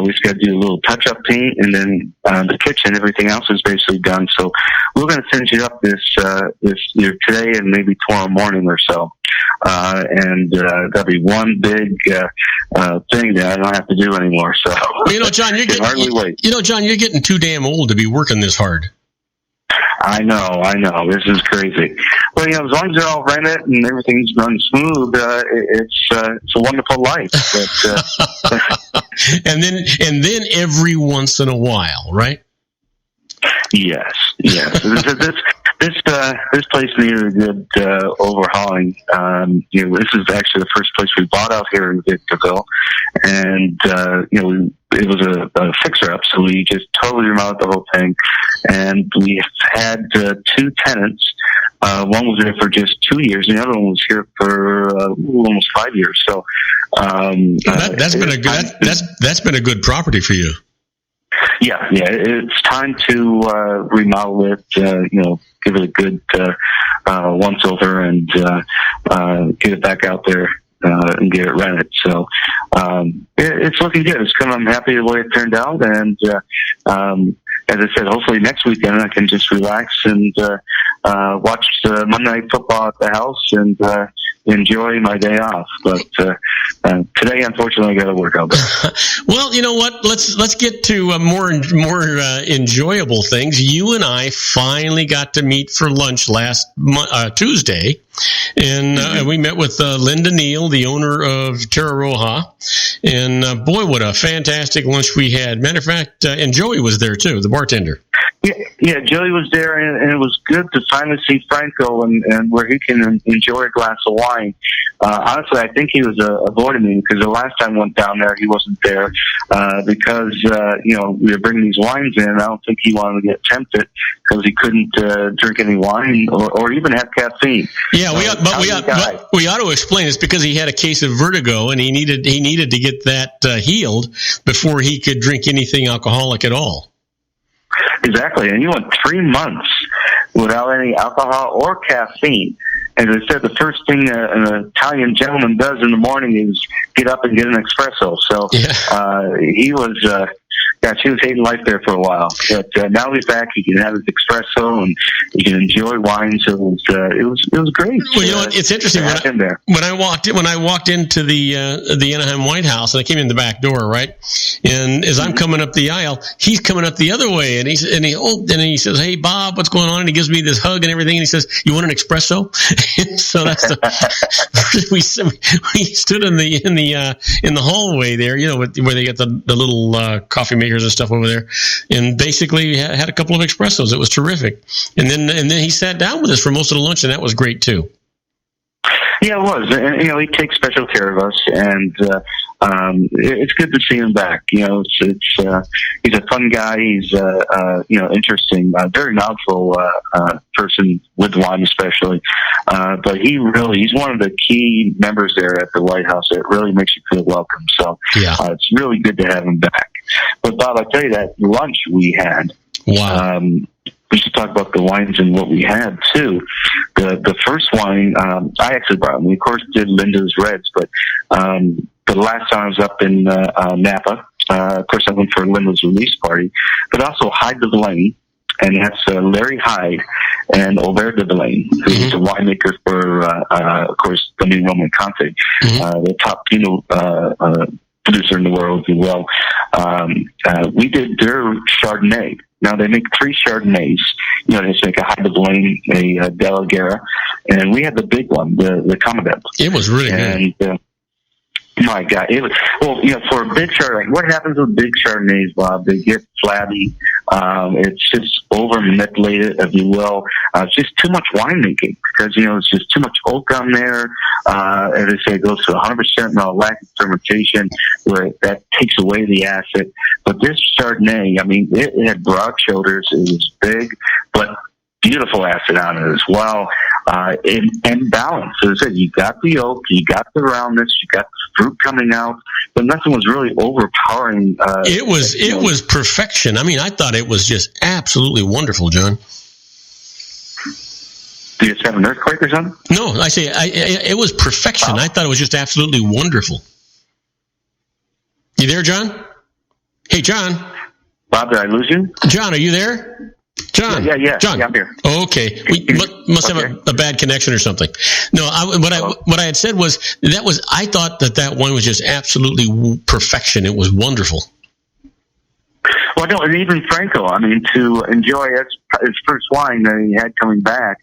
We just got to do a little touch-up paint, and then the kitchen, everything else is basically done. So we're going to finish it up this either today and maybe tomorrow morning or so. And that'll be one big thing that I don't have to do anymore. So, well, you know, John, you're getting too damn old to be working this hard. I know. This is crazy. Well, you know, as long as they're all rented and everything's run smooth, it's a wonderful life. But, and then every once in a while, right? Yes. This place needed a good overhauling. You know, this is actually the first place we bought out here in Victorville, and you know, it was a fixer-up, so we just totally remodeled the whole thing. And we had two tenants. One was there for just 2 years, and the other one was here for almost 5 years. So that's been a good property for you. Yeah, it's time to remodel it. You know, give it a good once over and get it back out there and get it rented. So it's looking good. I'm happy the way it turned out, and as I said, hopefully next weekend I can just relax and watch Monday Night Football at the house and enjoy my day off. But today, unfortunately, I got to work out there. Well, you know what? Let's get to more enjoyable things. You and I finally got to meet for lunch last Tuesday, and we met with Linda Neal, the owner of Terra Roja, and boy, what a fantastic lunch we had. Matter of fact, and Joey was there too, the bartender. Yeah, Joey was there, and it was good to finally see Franco and where he can enjoy a glass of wine. Honestly, I think he was avoiding me because the last time I went down there, he wasn't there because you know, we were bringing these wines in. I don't think he wanted to get tempted because he couldn't drink any wine or even have caffeine. Yeah, we ought to explain it's because he had a case of vertigo and he needed to get that healed before he could drink anything alcoholic at all. Exactly, and you went 3 months without any alcohol or caffeine. As I said, the first thing an Italian gentleman does in the morning is get up and get an espresso. So he was, he was hating life there for a while. But now he's back. He can have his espresso and he can enjoy wine. So it was great. Well, you know what? It's interesting. When I walked into the Anaheim White House, and I came in the back door, right? And as I'm coming up the aisle, he's coming up the other way, and he says, "Hey, Bob, what's going on?" And he gives me this hug and everything, and he says, "You want an espresso?" So that's we stood in the hallway there, you know, where they got the little coffee makers and stuff over there, and basically had a couple of espressos. It was terrific, and then he sat down with us for most of the lunch, and that was great too. Yeah, it was, and he takes special care of us, and it's good to see him back. He's a fun guy. He's interesting, very knowledgeable person with wine, especially. But he's one of the key members there at the White House. It really makes you feel welcome. So it's really good to have him back. But Bob, I tell you, that lunch we had. Wow. We should talk about the wines and what we had too. The first wine I actually brought. We of course did Linda's Reds, but the last time I was up in Napa, of course I went for Linda's release party, but also Hyde de Villaine, and that's Larry Hyde and Aubert de Villaine, who's a winemaker for of course the new Roman Conte, the top Pinot producer in the world, if you will. We did their Chardonnay. Now, they make 3 Chardonnays. They just make a Hyde de Villaine, a De La Guerra, and we had the big one, the Commandant. It was really good. My God. For a big Chardonnay, what happens with big Chardonnays, Bob? They get flabby. It's just over-manipulated, if you will. It's just too much winemaking because, it's just too much oak on there. As I say, it goes to 100% lactic fermentation where that takes away the acid. But this Chardonnay, it had broad shoulders. It was big, but beautiful acid on it as well. And balance. As I said, you got the oak, you got the roundness, you got the fruit coming out, but nothing was really overpowering. It was perfection. I thought it was just absolutely wonderful, John. Do you just have an earthquake or something? No, I say it was perfection. Wow. I thought it was just absolutely wonderful. You there, John? Hey, John. Bob, did I lose you? John, are you there? John. Yeah. John. Yeah, I'm here. Okay. We must have a bad connection or something. No, what I had said was I thought that wine was just absolutely perfection. It was wonderful. Well, no, and even Franco, to enjoy his first wine that he had coming back,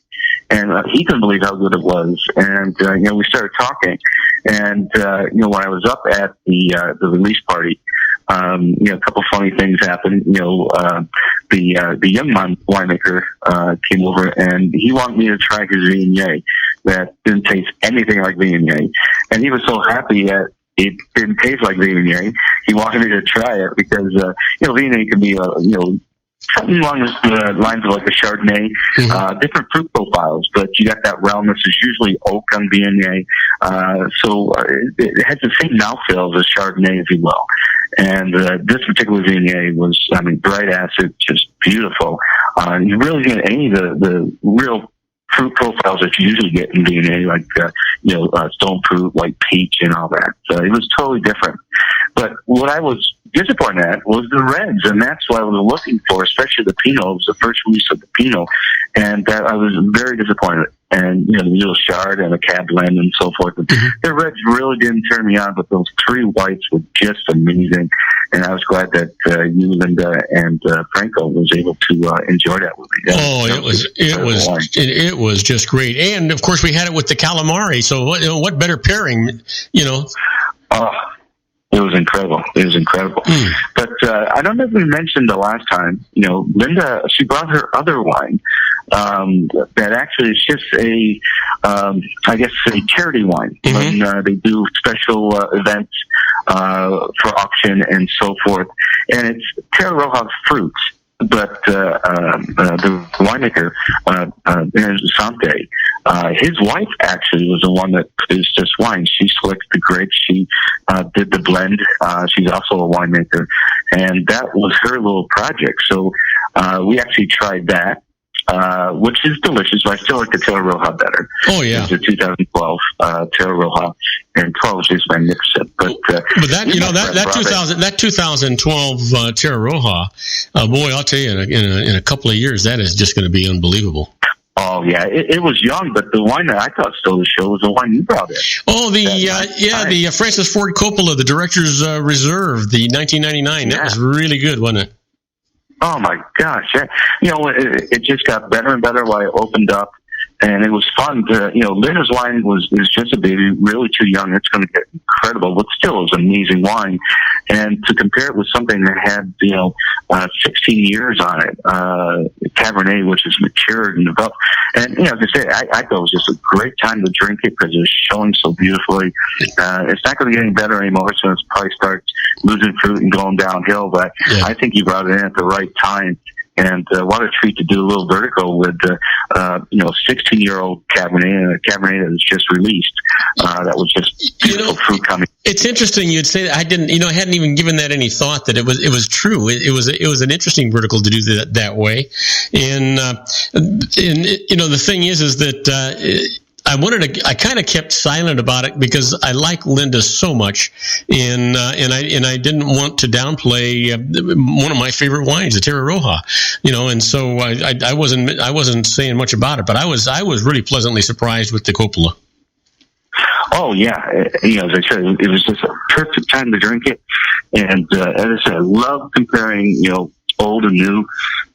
and he couldn't believe how good it was. And, we started talking. And, when I was up at the release party, a couple funny things happened. The young winemaker came over and he wanted me to try his Viognier that didn't taste anything like Viognier, and he was so happy that it didn't taste like Viognier. He wanted me to try it because Viognier can be something along the lines of like a Chardonnay, different fruit profiles, but you got that roundness. It's usually oak on Viognier, so it has the same mouthfeel as a Chardonnay, if you will. And this particular Viognier was, bright acid, just beautiful. You really get any of the real fruit profiles that you usually get in Viognier, like stone fruit, like peach, and all that. So it was totally different. But what I was disappointed at was the reds, and that's what I was looking for, especially the Pinot. It was the first release of the Pinot, and that I was very disappointed. And, the little Chard and the Cab Blend and so forth. The reds really didn't turn me on, but those 3 whites were just amazing. And I was glad that you, Linda, and Franco was able to enjoy that with me. It was just great. And, of course, we had it with the calamari. So what better pairing, It was incredible. But I don't know if we mentioned the last time, Linda, she brought her other wine that actually is just a charity wine. When they do special events for auction and so forth. And it's Terra Roja fruits. But the winemaker, Sante, his wife actually was the one that produced this wine. She selected the grapes. She did the blend. She's also a winemaker. And that was her little project. So we actually tried that. Which is delicious, but I still like the Terra Roja better. Oh, yeah. The 2012 Terra Roja, and 12 is just magnificent. But that 2012 Terra Roja, boy, I'll tell you, in a couple of years, that is just going to be unbelievable. Oh, yeah. It was young, but the wine that I thought stole the show was the wine you brought in. Oh, the Francis Ford Coppola, the Director's Reserve, the 1999. Yeah. That was really good, wasn't it? Oh my gosh! It just got better and better while I opened up. And it was fun to, Linda's wine is just a baby, really too young. It's going to get incredible, but still is amazing wine. And to compare it with something that had, 16 years on it, Cabernet, which is matured and developed. And, as I say, I thought it was just a great time to drink it because it was showing so beautifully. It's not going to get any better anymore, so it probably starts losing fruit and going downhill. But I think you brought it in at the right time. And what a treat to do a little vertical with, 16-year-old Cabernet and a Cabernet that was just released. That was just beautiful fruit coming. It's interesting you'd say that. I hadn't even given that any thought that it was true. It was an interesting vertical to do that way. And the thing is that, I kind of kept silent about it because I like Linda so much, and I didn't want to downplay one of my favorite wines, the Terra Roja, and so I wasn't saying much about it, but I was really pleasantly surprised with the Coppola. Oh yeah, as I said, it was just a perfect time to drink it, and as I said, I love comparing, old and new,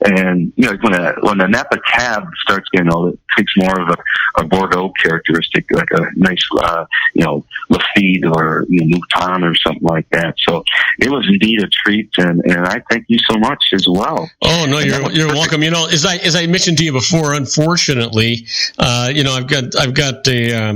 and when a Napa Cab starts getting old, it takes more of a Bordeaux characteristic, like a nice Lafite or Mouton or something like that. So it was indeed a treat, and I thank you so much as well. Oh no, you're welcome. As I mentioned to you before, unfortunately, I've got a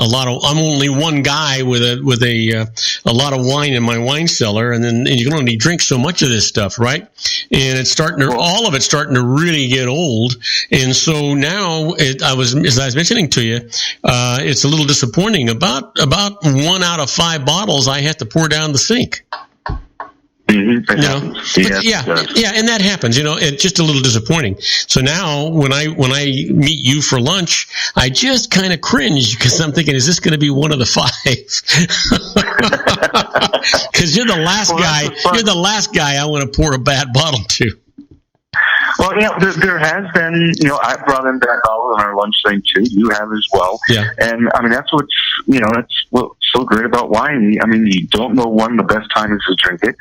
lot of. I'm only one guy with a lot of wine in my wine cellar, and you can only drink so much of this stuff, right? And it's all of it's starting to really get old. And so now as I was mentioning to you, it's a little disappointing. About 1 out of 5 bottles I have to pour down the sink. Mm-hmm. And that happens. It's just a little disappointing. So now, when I meet you for lunch, I just kind of cringe because I'm thinking, is this going to be one of the 5? Because you're the last guy. You're the last guy I want to pour a bad bottle to. Well, there has been, I've brought in bad bottles on our lunch thing too. You have as well. Yeah. And I mean, that's what's so great about wine. I mean, you don't know when the best time is to drink it.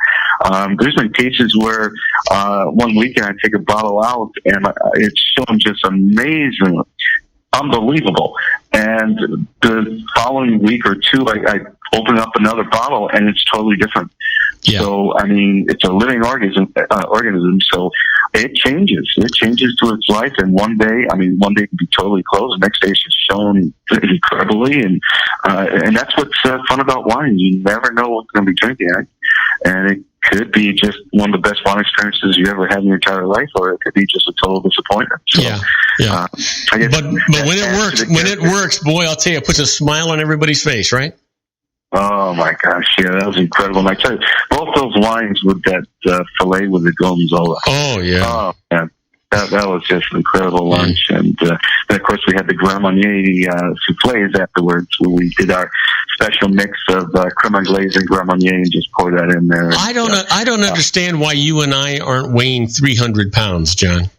There's been cases where one weekend I take a bottle out and it's shown just amazing, unbelievable. And the following week or two, I open up another bottle and it's totally different. Yeah. So, I mean, it's a living organism, so it changes. It changes to its life, and one day it can be totally closed, the next day it's just shown incredibly, and that's what's fun about wine. You never know what you're going to be drinking, right? And it could be just one of the best wine experiences you ever had in your entire life, or it could be just a total disappointment. So, yeah. But when it works, boy, I'll tell you, it puts a smile on everybody's face, right? Oh my gosh, yeah, that was incredible. And I tell you, both those wines with that filet with the Gorgonzola. Oh yeah. Oh man, that was just an incredible lunch. And of course we had the Grand Marnier soufflés afterwards, where we did our special mix of creme anglaise and Grand Marnier and just pour that in there. I don't understand why you and I aren't weighing 300 pounds, John.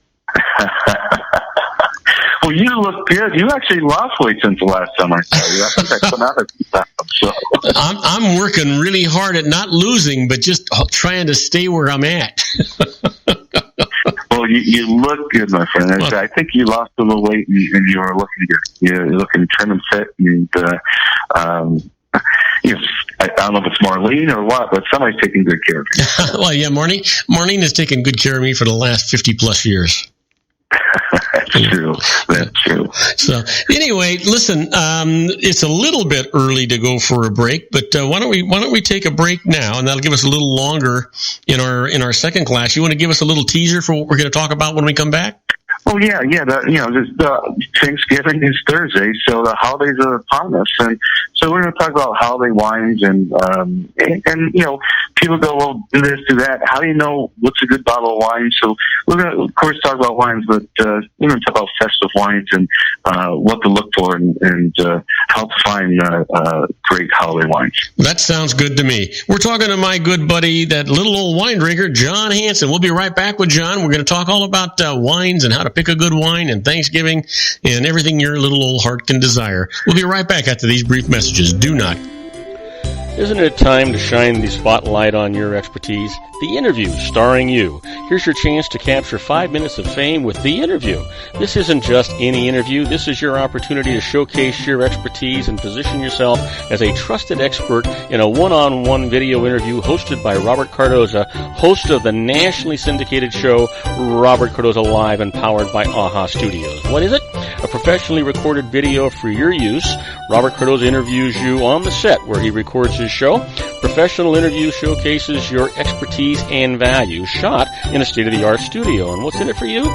Well, you look good. You actually lost weight since the last time I saw you. I think I come out of that. So. I'm working really hard at not losing, but just trying to stay where I'm at. Well, you look good, my friend. I think you lost a little weight and you're looking good. You're looking trim and fit. And, I don't know if it's Marlene or what, but somebody's taking good care of you. Well, yeah, Marlene has taken good care of me for the last 50 plus years. That's true. That's true. So anyway, listen, it's a little bit early to go for a break, but why don't we take a break now, and that'll give us a little longer in our second class. You want to give us a little teaser for what we're going to talk about when we come back? Oh yeah. Thanksgiving is Thursday, so the holidays are upon us, and so we're going to talk about holiday wines, and people go, well, do this, do that. How do you know what's a good bottle of wine? So we're going to, of course, talk about wines, but we're going to talk about festive wines and what to look for and how to find great holiday wines. That sounds good to me. We're talking to my good buddy, that little old wine drinker, John Hansen. We'll be right back with John. We're going to talk all about wines and how to pick a good wine and Thanksgiving and everything your little old heart can desire. We'll be right back after these brief messages. Do not. Isn't it time to shine the spotlight on your expertise? The Interview, starring you. Here's your chance to capture 5 minutes of fame with The Interview. This isn't just any interview. This is your opportunity to showcase your expertise and position yourself as a trusted expert in a one-on-one video interview hosted by Robert Cardoza, host of the nationally syndicated show Robert Cardoza Live and powered by AHA Studios. What is it? A professionally recorded video for your use. Robert Cardoza interviews you on the set where he records his show. Professional interview showcases your expertise and value, shot in a state-of-the-art studio. And what's in it for you?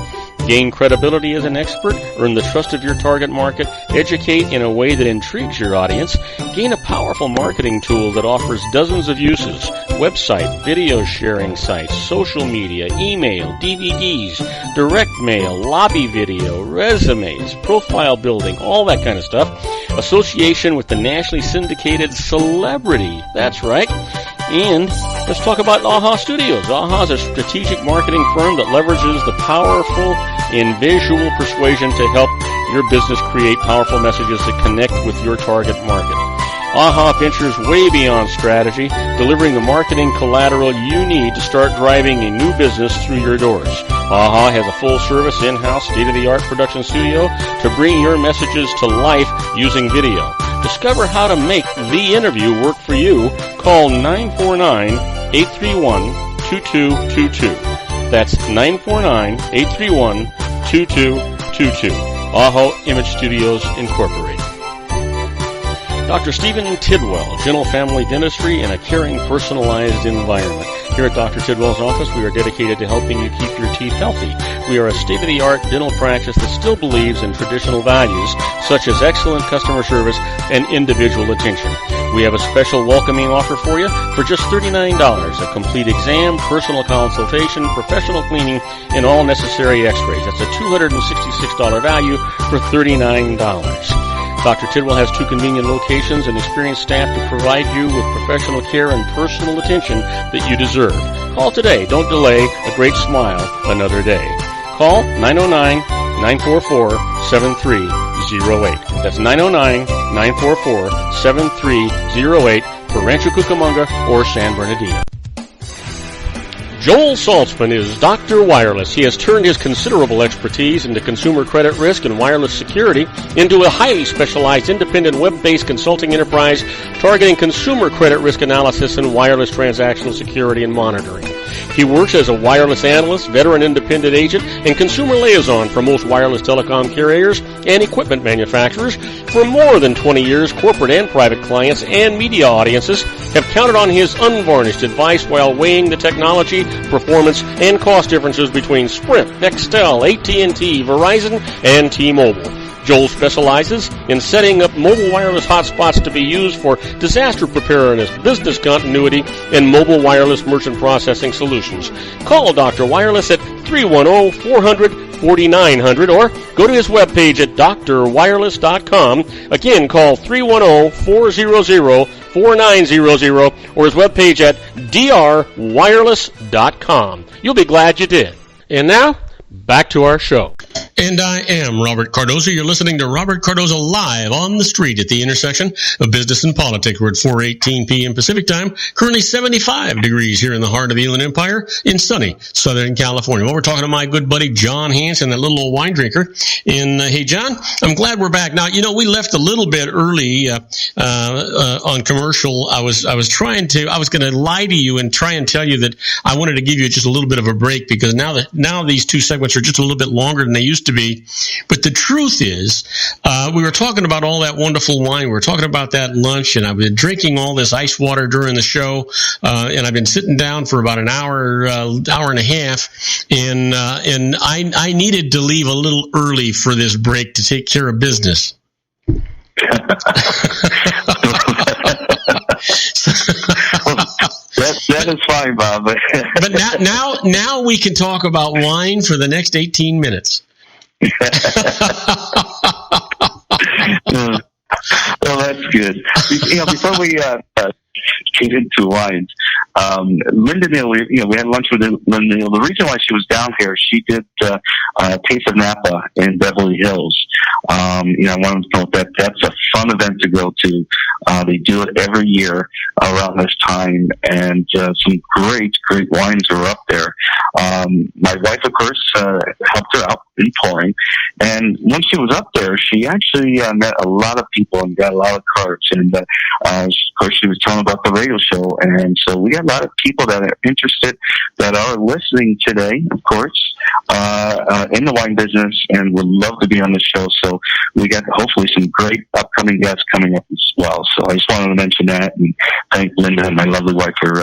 Gain credibility as an expert, earn the trust of your target market, educate in a way that intrigues your audience, gain a powerful marketing tool that offers dozens of uses, website, video sharing sites, social media, email, DVDs, direct mail, lobby video, resumes, profile building, all that kind of stuff. Association with the nationally syndicated celebrity. That's right. And let's talk about AHA Studios. AHA is a strategic marketing firm that leverages the powerful in visual persuasion to help your business create powerful messages that connect with your target market. AHA ventures way beyond strategy, delivering the marketing collateral you need to start driving a new business through your doors. AHA has a full-service, in-house, state-of-the-art production studio to bring your messages to life using video. Discover how to make The Interview work for you. Call 949-831-2222. That's 949-831-2222. AHA Image Studios, Incorporated. Dr. Stephen Tidwell, Gentle Family Dentistry in a caring, personalized environment. Here at Dr. Tidwell's office, we are dedicated to helping you keep your teeth healthy. We are a state-of-the-art dental practice that still believes in traditional values, such as excellent customer service and individual attention. We have a special welcoming offer for you for just $39, a complete exam, personal consultation, professional cleaning, and all necessary x-rays. That's a $266 value for $39. Dr. Tidwell has 2 convenient locations and experienced staff to provide you with professional care and personal attention that you deserve. Call today. Don't delay. A great smile another day. Call 909-944-7308. That's 909-944-7308 for Rancho Cucamonga or San Bernardino. Joel Saltzman is Dr. Wireless. He has turned his considerable expertise into consumer credit risk and wireless security into a highly specialized independent web-based consulting enterprise targeting consumer credit risk analysis and wireless transactional security and monitoring. He works as a wireless analyst, veteran independent agent, and consumer liaison for most wireless telecom carriers and equipment manufacturers. For more than 20 years, corporate and private clients and media audiences have counted on his unvarnished advice while weighing the technology, performance, and cost differences between Sprint, Nextel, AT&T, Verizon, and T-Mobile. Joel specializes in setting up mobile wireless hotspots to be used for disaster preparedness, business continuity, and mobile wireless merchant processing solutions. Call Dr. Wireless at 310-400-4900 or go to his webpage at drwireless.com. Again, call 310-400-4900 or his webpage at drwireless.com. You'll be glad you did. And now, back to our show. And I am Robert Cardoza. You're listening to Robert Cardoza Live on the street at the intersection of business and politics. We're at 4:18 p.m. Pacific time. Currently 75 degrees here in the heart of the Inland Empire in sunny Southern California. Well, we're talking to my good buddy John Hanson, that little old wine drinker. And hey, John, I'm glad we're back. Now, you know, we left a little bit early on commercial. I was going to lie to you and try and tell you that I wanted to give you just a little bit of a break because now these 2 segments are just a little bit longer than they used to be. But the truth is, we were talking about all that wonderful wine. We were talking about that lunch, and I've been drinking all this ice water during the show, and I've been sitting down for about an hour and a half, and I needed to leave a little early for this break to take care of business. That is fine, Bob. But now we can talk about wine for the next 18 minutes. Well, that's good. Before we get into wines, Linda Neal, we had lunch with Linda Neal. The reason why she was down here, she did Taste of Napa in Beverly Hills. I wanted to know that's a fun event to go to. They do it every year around this time, and some great wines are up there. My wife, of course, helped her out in pouring, and when she was up there, she actually met a lot of people and got a lot of cards. And of course, she was telling about the radio show, and so we got a lot of people that are interested, that are listening today, of course, in the wine business, and would love to be on the show. So we got hopefully some great upcoming guests coming up as well. So I just wanted to mention that and thank Linda and my lovely wife for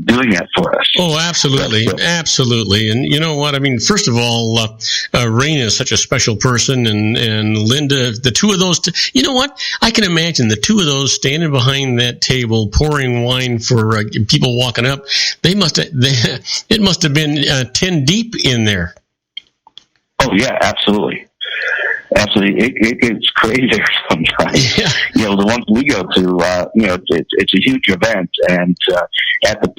doing that for us. Oh, absolutely. Absolutely. And you know what? I mean, first of all, Raina is such a special person, and Linda, the two of those, you know what? I can imagine the two of those standing behind that table pouring wine for people walking up. It must have been 10 deep in there. Oh, yeah, absolutely. Absolutely, it gets crazier sometimes. Yeah. You know, the ones we go to, it's a huge event, and at the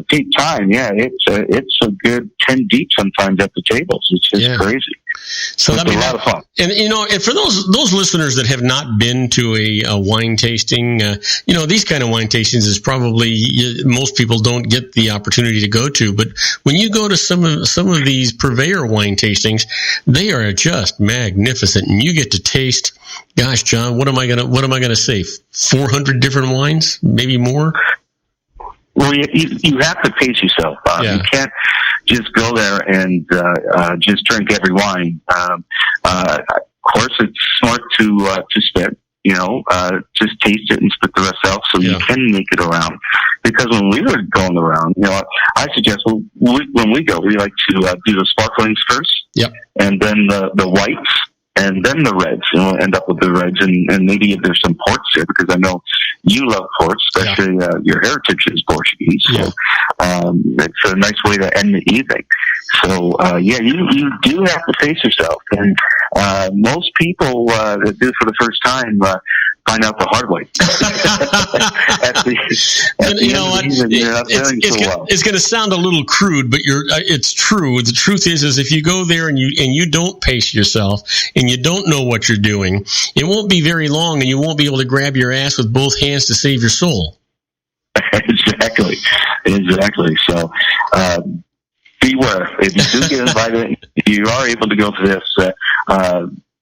peak time, yeah, it's a good 10 deep sometimes at the tables. It's just crazy. So it's a lot of fun. And and for those listeners that have not been to a wine tasting, these kind of wine tastings is probably most people don't get the opportunity to go to. But when you go to some of these purveyor wine tastings, they are just magnificent, and you get to taste. Gosh, John, what am I gonna say? 400 different wines, maybe more. Well, you have to pace yourself. You can't just go there and just drink every wine. Of course, it's smart to spit. Just taste it and spit the rest out, so you can make it around. Because when we were going around, I suggest when we go, we like to do the sparklings first, and then the whites, and then the reds, and we'll end up with the reds, and maybe if there's some ports there, because I know you love ports, especially your heritage is Portuguese. So it's a nice way to end the evening. So you do have to pace yourself, and most people that do it for the first time find out the hard way. It's going to sound a little crude, but it's true. The truth is if you go there and you don't pace yourself and you don't know what you're doing, it won't be very long, and you won't be able to grab your ass with both hands to save your soul. Exactly. So beware. If you do get invited, you are able to go to this.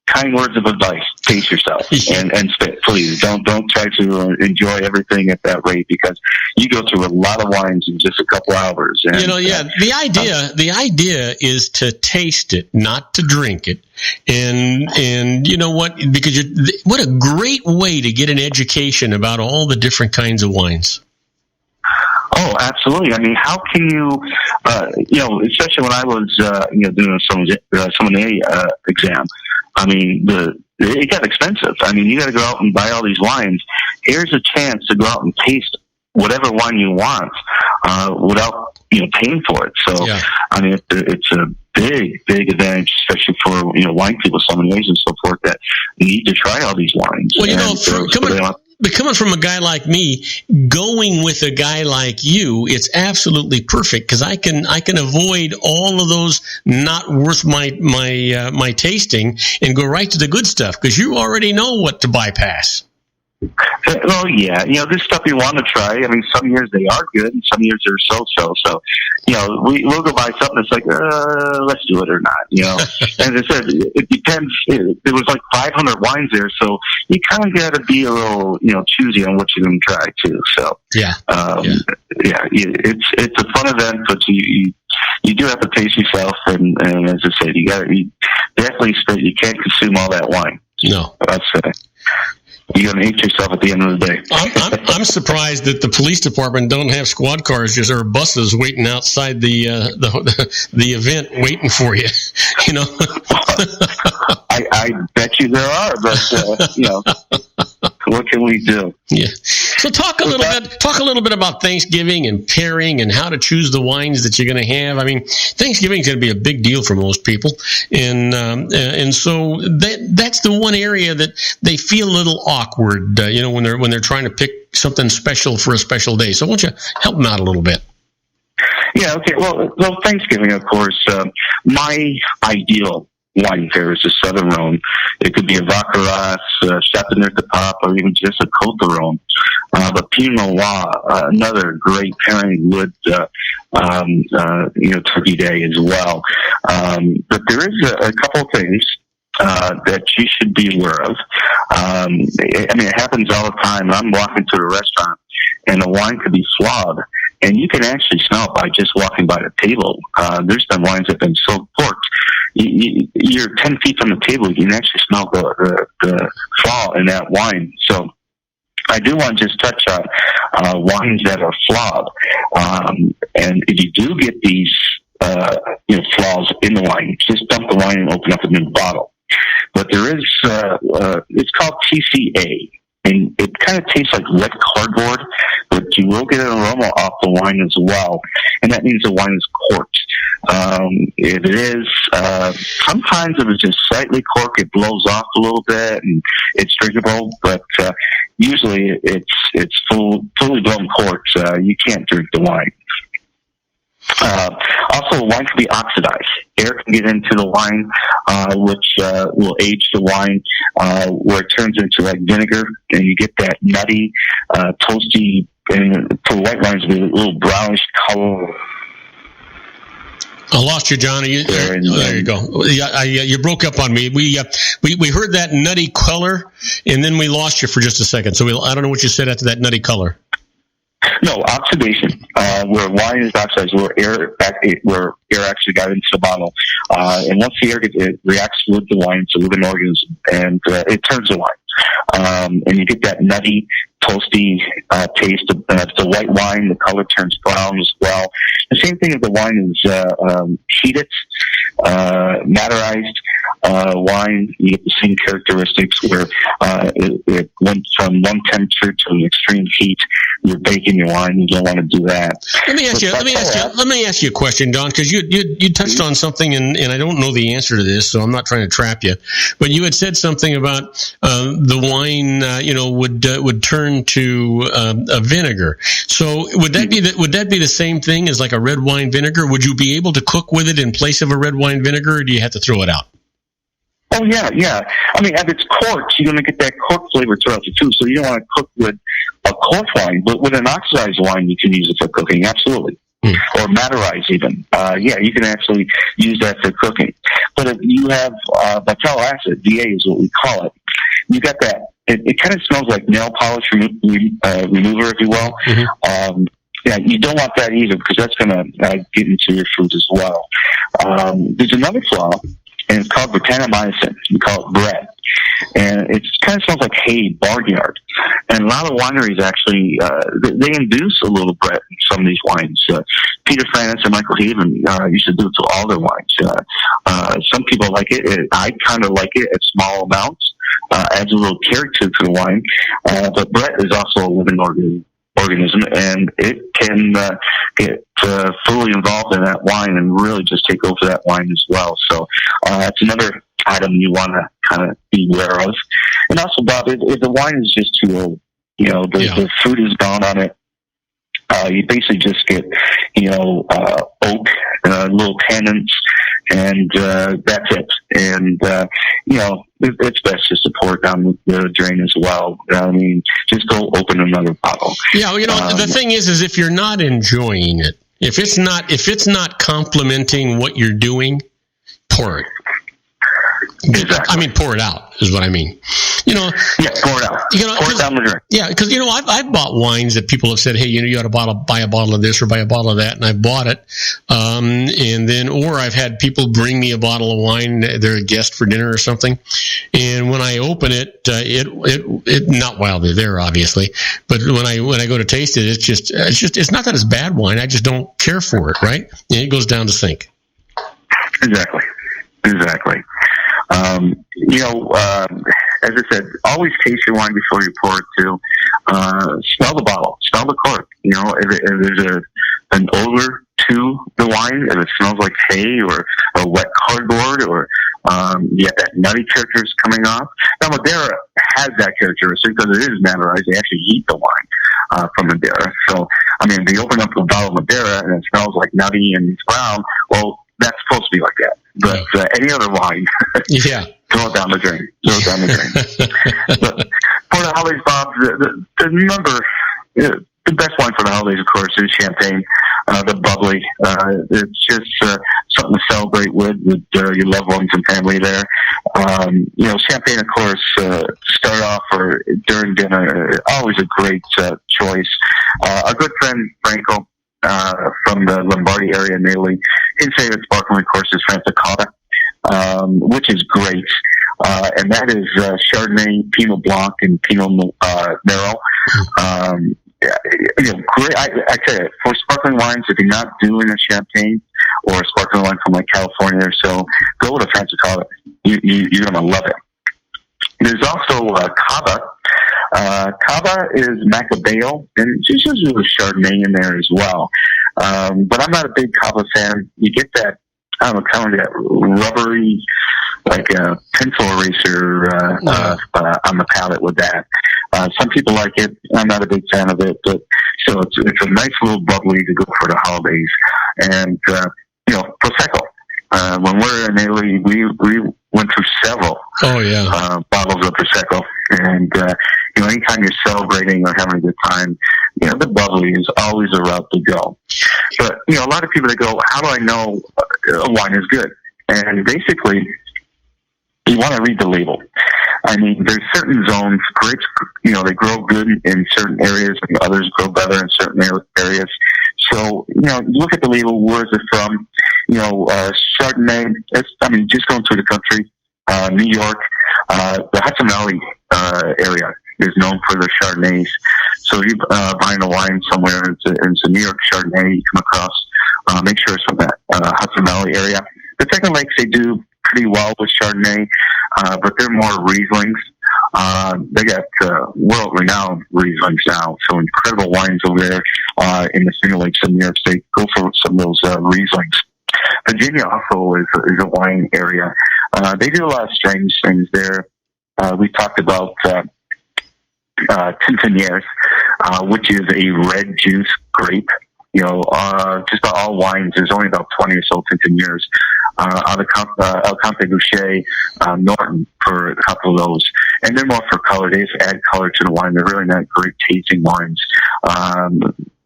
Kind words of advice: pace yourself and spit. Please don't try to enjoy everything at that rate, because you go through a lot of wines in just a couple hours. And, the idea is to taste it, not to drink it. And you know what? Because what a great way to get an education about all the different kinds of wines. Oh, absolutely. I mean, how can you, especially when I was, doing a sommelier exam, I mean, it got expensive. I mean, you got to go out and buy all these wines. Here's a chance to go out and taste whatever wine you want, without, paying for it. So, I mean, it's a big advantage, especially for, wine people, sommeliers and so forth, that need to try all these wines. Well, but coming from a guy like me, going with a guy like you, it's absolutely perfect, because I can avoid all of those not worth my tasting and go right to the good stuff, because you already know what to bypass. Well, yeah, this stuff you want to try. I mean, some years they are good, and some years they're so-so. So, we'll go buy something that's like, let's do it or not, And as I said, it depends. There was like 500 wines there, so you kind of got to be a little, choosy on what you're going to try, too. So, it's a fun event, but you do have to pace yourself, and as I said, you definitely spit. You can't consume all that wine. No. That's it. You're going to hate yourself at the end of the day. I'm surprised that the police department don't have squad cars or buses waiting outside the event waiting for you. I bet you there are, but what can we do? Yeah. So talk a little bit about Thanksgiving and pairing and how to choose the wines that you're going to have. I mean, Thanksgiving is going to be a big deal for most people, and so that's the one area that they feel a little awkward, when they're trying to pick something special for a special day. So why don't you help them out a little bit? Yeah. Okay. Well, Thanksgiving, of course, my ideal wine pair is the Southern Rhone. It could be a Vacaras, Chateauneuf de Pape, or even just a Côte d'Aron. But Pinot Noir, another great pairing with, Turkey Day as well. But there is a couple of things that you should be aware of. It happens all the time. I'm walking to a restaurant, and the wine could be flawed, and you can actually smell it by just walking by the table. There's been wines that have been so corked, you're 10 feet from the table, you can actually smell the flaw in that wine. So I do want to just touch on wines that are flawed. And if you do get these flaws in the wine, just dump the wine and open up a new bottle. But there is, it's called TCA, and it kind of tastes like wet cardboard, but you will get an aroma off the wine as well, and that means the wine is corked. If it is, sometimes if it's just slightly corked, it blows off a little bit, and it's drinkable, but usually it's fully blown corked. You can't drink the wine. Also, wine can be oxidized. Air can get into the wine, which will age the wine, where it turns into like vinegar, and you get that nutty, toasty, and for white wines, a little brownish color. I lost you, John. There you go. You broke up on me. We heard that nutty color, and then we lost you for just a second. So I don't know what you said after that nutty color. No, oxidation, where wine is oxidized, where air actually got into the bottle, and once the air it reacts with the wine, it's a living organism, and it turns the wine, and you get that nutty, toasty taste. The white wine, the color turns brown as well. The same thing if the wine is heated, materized wine. You get the same characteristics where it went from one temperature to an extreme heat. You're baking your wine. You don't want to do that. Let me ask you a question, Don, because you touched on something, and I don't know the answer to this, so I'm not trying to trap you. But you had said something about the wine, would turn to a vinegar. So would that be the same thing as like a red wine vinegar? Would you be able to cook with it in place of a red wine vinegar, or do you have to throw it out? Oh, yeah. If it's corked, you're going to get that cork flavor throughout it, too. So you don't want to cook with a corked wine. But with an oxidized wine, you can use it for cooking, absolutely. Or materized, even. You can actually use that for cooking. But if you have vityl acid, VA is what we call it, you got that. It kind of smells like nail polish remover, if you will. Mm-hmm. You don't want that either, because that's going to get into your food as well. There's another flaw, and it's called Britannomycin. We call it bread. And it kind of smells like hay, barnyard. And a lot of wineries actually, they induce a little bread in some of these wines. Peter Francis and Michael Haven used to do it to all their wines. Some people like it. I kind of like it at small amounts. Adds a little character to the wine. But bread is also a living organism, and it can get fully involved in that wine and really just take over that wine as well. So it's another item you want to kind of be aware of. And also, Bob, if the wine is just too old, the fruit is gone on it, you basically just get, oak, little tannins, and that's it. And, it's best just to pour it down the drain as well. Just go open another bottle. Yeah, the thing is if you're not enjoying it, if it's not complementing what you're doing, pour it. Exactly. Pour it out is what I mean. Pour it out. Pour it down the drain. Yeah, because I've bought wines that people have said, hey, you ought to buy a bottle of this or buy a bottle of that, and I bought it, or I've had people bring me a bottle of wine. They're a guest for dinner or something, and when I open it, it not while they're there, obviously, but when I go to taste it, it's not that it's bad wine. I just don't care for it, right? And it goes down the sink. Exactly. As I said, always taste your wine before you pour it too. Smell the bottle, smell the cork. If there's an odor to the wine, if it smells like hay or wet cardboard, or you have that nutty characters coming off. Now, Madeira has that characteristic because it is materized. They actually heat the wine from Madeira. So, if you open up a bottle of Madeira and it smells like nutty and it's brown, well, that's supposed to be like that. But any other wine, yeah, throw it down the drain. Throw it down the drain. But for the holidays, Bob, the best wine for the holidays, of course, is champagne. The bubbly. It's just something to celebrate with your loved ones and family there. Champagne, of course, start off or during dinner, always a great choice. Our good friend Franco from the Lombardy area in Italy, his favorite sparkling, of course, is Franciacorta, which is great. And that is Chardonnay, Pinot Blanc, and Pinot Noir. Great. I tell you, for sparkling wines, if you're not doing a champagne or a sparkling wine from like California or so, go with a Franciacorta. You're going to love it. There's also Cava. Cava is Macabeo, and it's just a Chardonnay in there as well. But I'm not a big Cava fan. You get that, I don't know, kind of that rubbery, like a pencil eraser on the palate with that. Some people like it. I'm not a big fan of it, but so it's a nice little bubbly to go for the holidays. And Prosecco. When we're in Italy, we went through several bottles of Prosecco. And anytime you're celebrating or having a good time, the bubbly is always a route to go. But a lot of people that go, how do I know a wine is good? And basically, you want to read the label. I mean, there's certain zones, grapes, they grow good in certain areas and others grow better in certain areas. So, look at the label. Where is it from? Chardonnay, just going through the country, New York, the Hudson Valley area is known for their Chardonnays. So if you're buying a wine somewhere, it's a New York Chardonnay you come across, make sure it's from that Hudson Valley area. The Second Lakes, they do pretty well with Chardonnay, but they're more Rieslings. They got world-renowned Rieslings now, so incredible wines over there in the Finger Lakes of New York State. Go for some of those Rieslings. Virginia also is a wine area. They do a lot of strange things there. We talked about Tintonniers, which is a red juice grape. Just about all wines, there's only about 20 or so Tintonniers. Alcante Boucher, Norton for a couple of those. And they're more for color. They just add color to the wine. They're really not great tasting wines.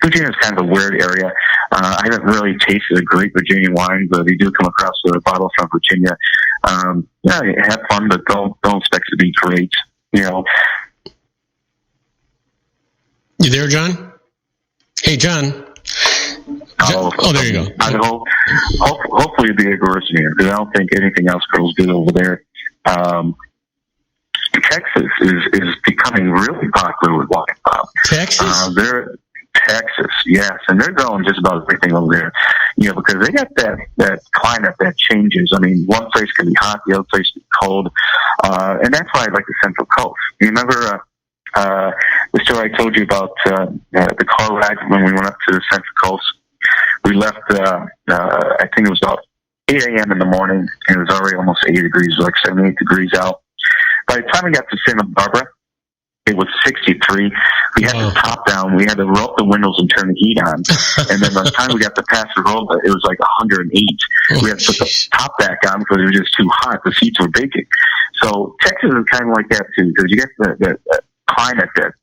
Virginia is kind of a weird area. I haven't really tasted a great Virginia wine, but if you do come across a bottle from Virginia, have fun, but don't expect it to be great. You there, John? Hey, John. There you go. Hopefully it'll be a gross year, because I don't think anything else goes good over there. Texas is becoming really popular with wine. Texas? Texas, yes, and they're growing just about everything over there. Because they got that climate that changes. I mean, one place can be hot, the other place can be cold, and that's why I like the Central Coast. You remember the story I told you about the car ride when we went up to the Central Coast? We left, I think it was about 8 a.m. in the morning, and it was already almost 80 degrees, like 78 degrees out. By the time we got to Santa Barbara, it was 63. We had the top down. We had to roll up the windows and turn the heat on. And then by the time we got to Pasadena, it was like 108. We had to put the top back on because it was just too hot. The seats were baking. So Texas is kind of like that, too, because you get the climate that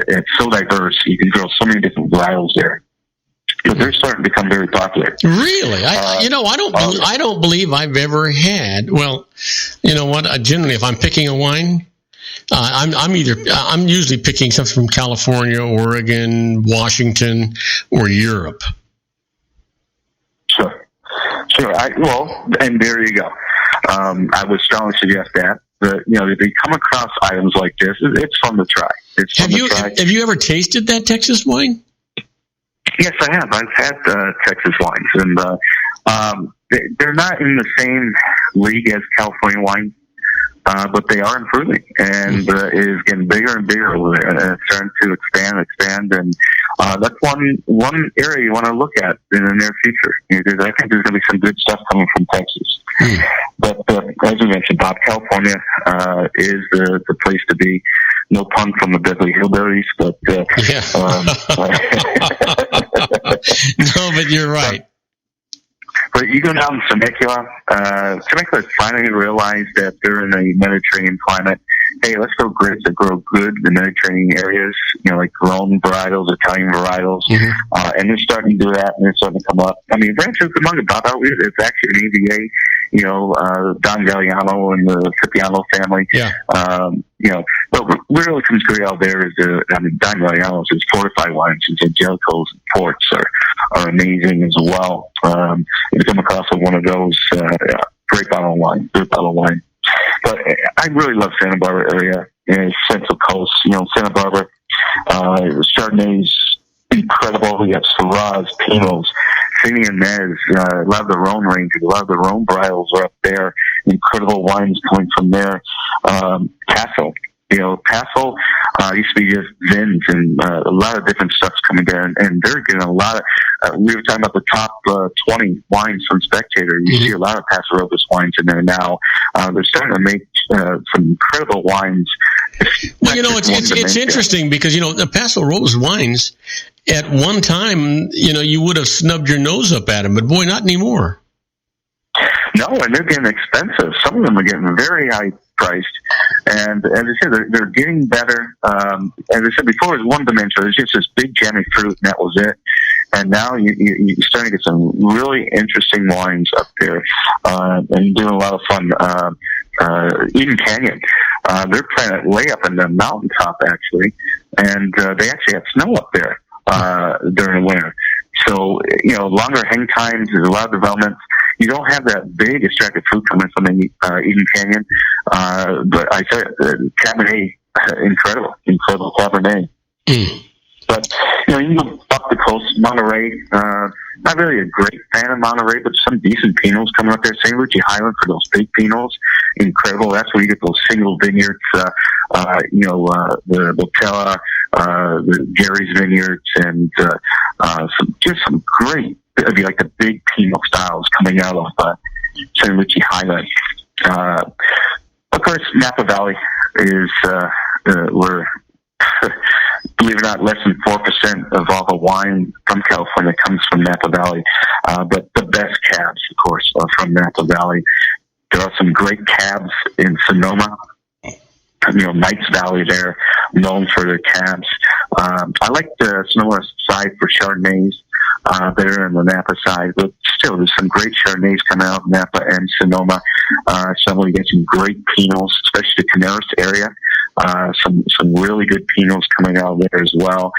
it's so diverse. You can grow so many different varietals there. But they're starting to become very popular. Really? I don't believe I've ever had. Well, you know what? Generally, if I'm picking a wine, I'm usually picking something from California, Oregon, Washington, or Europe. Sure. And there you go. I would strongly suggest that. But, if you come across items like this, it's fun to try. Have you ever tasted that Texas wine? Yes, I have. I've had Texas wines, and they're not in the same league as California wines, but they are improving, and it is getting bigger and bigger over there, and it's starting to expand, and that's one area you want to look at in the near future, because I think there's going to be some good stuff coming from Texas. But as we mentioned, Bob, California is the place to be. No pun from the Beverly Hillbillies, but no, but you're right. But you go down to Temecula. Temecula finally realized that they're in a Mediterranean climate. Hey, let's grow grapes that grow good in the Mediterranean areas, like Rhone varietals, Italian varietals. And they're starting to do that, and they're starting to come up. I mean, Rancho Cucamonga Baba, it's actually an AVA, Don Galliano and the Cipriano family. But what really comes great out there is Don Galliano's is fortified wines, and Angelicos and ports are amazing as well. If you come across one of those, great bottle of wine. But I really love Santa Barbara area, Central Coast. Santa Barbara, Chardonnay's incredible. We got Syrahs, Pinots, Finionez, a lot of the Rhone ranges, a lot of the Rhone varietals are up there. Incredible wines coming from there. Paso. Paso used to be just vins and a lot of different stuff's coming there, and they're getting a lot of. We were talking about the top 20 wines from Spectator. You see a lot of Paso Robles wines in there now. They're starting to make some incredible wines. Well, it's interesting because the Paso Robles wines at one time, you would have snubbed your nose up at them, but boy, not anymore. No, and they're getting expensive. Some of them are getting very high priced. And as I said, they're getting better. As I said before, it was one dimensional. It was just this big jammy fruit, and that was it. And now you're starting to get some really interesting wines up there, and doing a lot of fun. Eden Canyon, they're planted way up in the mountaintop, actually, and they actually have snow up there during the winter. So, longer hang times, there's a lot of development. You don't have that big extracted fruit coming from the Eden Canyon, but I said Cabernet, incredible Cabernet. But you can go up the coast, Monterey. Not really a great fan of Monterey, but some decent Pinots coming up there. St. Lucie Highland for those big Pinots, incredible. That's where you get those single vineyards. The Botella, the Gary's Vineyards, and some great. It'd be like the big Pinot styles coming out of St. Lucie Highland. Of course, Napa Valley is where, believe it or not, less than 4% of all the wine from California comes from Napa Valley. But the best cabs, of course, are from Napa Valley. There are some great cabs in Sonoma. Knights Valley there, known for their cabs. I like the Sonoma side for Chardonnays, there on the Napa side, but still, there's some great Chardonnays coming out of Napa and Sonoma. Some you get some great Pinots, especially the Canaris area. Some really good Pinots coming out there as well.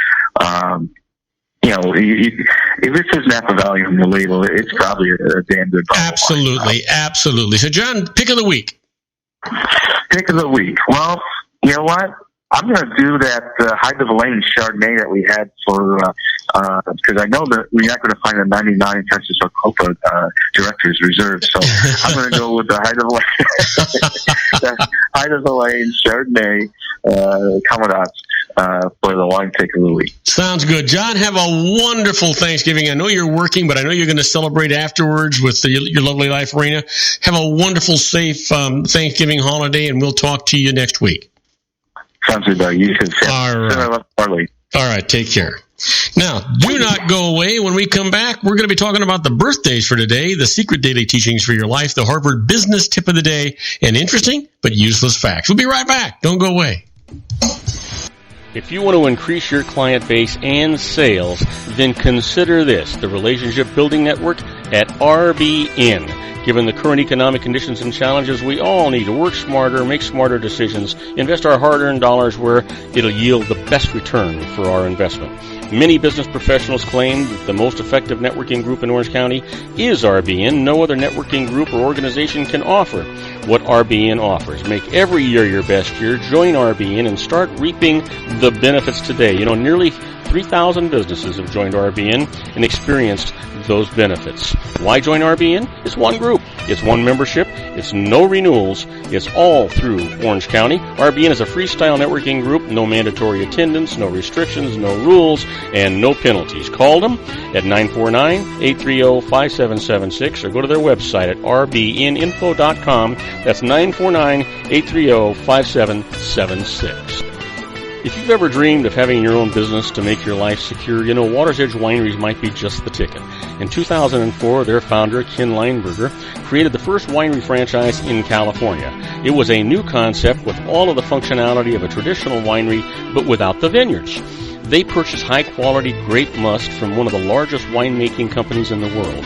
If it says Napa Valley on the label, it's probably a damn good bottle. Absolutely. So, John, pick of the week. Pick of the week. Well, you know what? I'm going to do that Height of the Lane Chardonnay that we had for, because I know that we're not going to find a 99 Texas or Copa Director's Reserve, so I'm going to go with the Height of the Lane, Height of the Lane Chardonnay Commandants for the wine pick of the week. Sounds good. John, have a wonderful Thanksgiving. I know you're working, but I know you're going to celebrate afterwards with your lovely life, Arena. Have a wonderful, safe Thanksgiving holiday, and we'll talk to you next week. Sounds good, Doug. You too. All right, take care. Now, do not go away. When we come back, we're going to be talking about the birthdays for today, the secret daily teachings for your life, the Harvard Business Tip of the Day, and interesting but useless facts. We'll be right back. Don't go away. If you want to increase your client base and sales, then consider this, the Relationship Building Network at RBN. Given the current economic conditions and challenges, we all need to work smarter, make smarter decisions, invest our hard-earned dollars where it'll yield the best return for our investment. Many business professionals claim that the most effective networking group in Orange County is RBN. No other networking group or organization can offer what RBN offers. Make every year your best year. Join RBN and start reaping the benefits today. Nearly 3,000 businesses have joined RBN and experienced those benefits. Why join RBN? It's one group. It's one membership. It's no renewals. It's all through Orange County. RBN is a freestyle networking group. No mandatory attendance, no restrictions, no rules, and no penalties. Call them at 949-830-5776 or go to their website at rbninfo.com. That's 949-830-5776. If you've ever dreamed of having your own business to make your life secure, you know Water's Edge Wineries might be just the ticket. In 2004, their founder, Ken Lineberger, created the first winery franchise in California. It was a new concept with all of the functionality of a traditional winery, but without the vineyards. They purchase high-quality grape must from one of the largest winemaking companies in the world.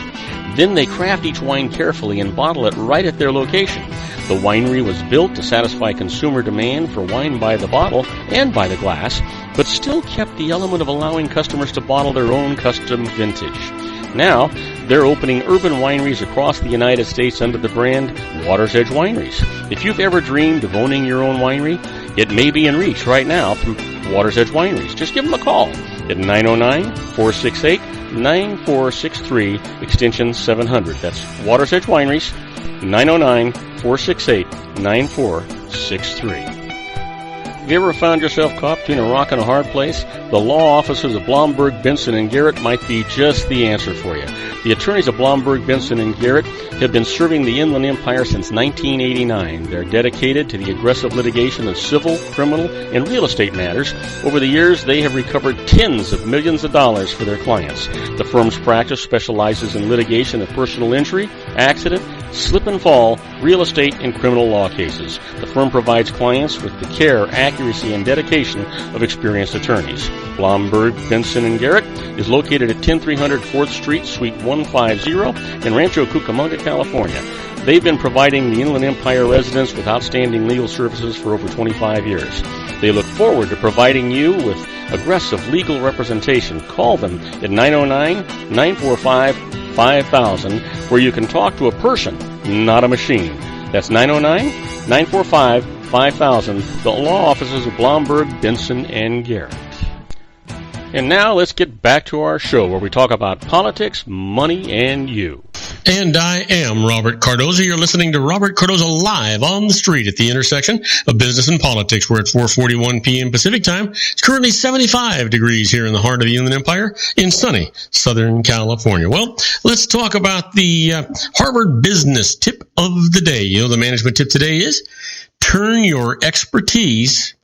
Then they craft each wine carefully and bottle it right at their location. The winery was built to satisfy consumer demand for wine by the bottle and by the glass, but still kept the element of allowing customers to bottle their own custom vintage. Now, they're opening urban wineries across the United States under the brand Water's Edge Wineries. If you've ever dreamed of owning your own winery, it may be in reach right now through Water's Edge Wineries. Just give them a call at 909-468-9463, extension 700. That's Water's Edge Wineries, 909-468-9463. Have you ever found yourself caught between a rock and a hard place? The law offices of Blomberg, Benson, and Garrett might be just the answer for you. The attorneys of Blomberg, Benson, and Garrett have been serving the Inland Empire since 1989. They're dedicated to the aggressive litigation of civil, criminal, and real estate matters. Over the years, they have recovered tens of millions of dollars for their clients. The firm's practice specializes in litigation of personal injury, accident, slip and fall, real estate, and criminal law cases. The firm provides clients with the care, accuracy, and dedication of experienced attorneys. Blomberg, Benson, and Garrett is located at 10300 4th Street, Suite 150 in Rancho Cucamonga, California. They've been providing the Inland Empire residents with outstanding legal services for over 25 years. They look forward to providing you with aggressive legal representation. Call them at 909-945-5000, where you can talk to a person, not a machine. That's 909-945-5000, the law offices of Blomberg, Benson, and Garrett. And now let's get back to our show where we talk about politics, money, and you. And I am Robert Cardoza. You're listening to Robert Cardoza live on the street at the intersection of business and politics. We're at 4:41 p.m. Pacific time. It's currently 75 degrees here in the heart of the Inland Empire in sunny Southern California. Well, let's talk about the Harvard Business Tip of the day. You know, the management tip today is turn your expertise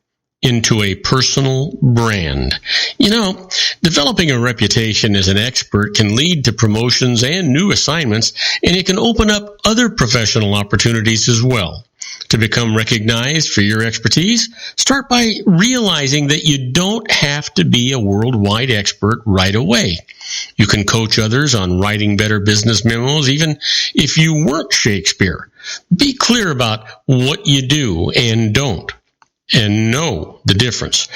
into a personal brand. You know, developing a reputation as an expert can lead to promotions and new assignments, and it can open up other professional opportunities as well. To become recognized for your expertise, start by realizing that you don't have to be a worldwide expert right away. You can coach others on writing better business memos, even if you weren't Shakespeare. Be clear about what you do and don't, and know the difference.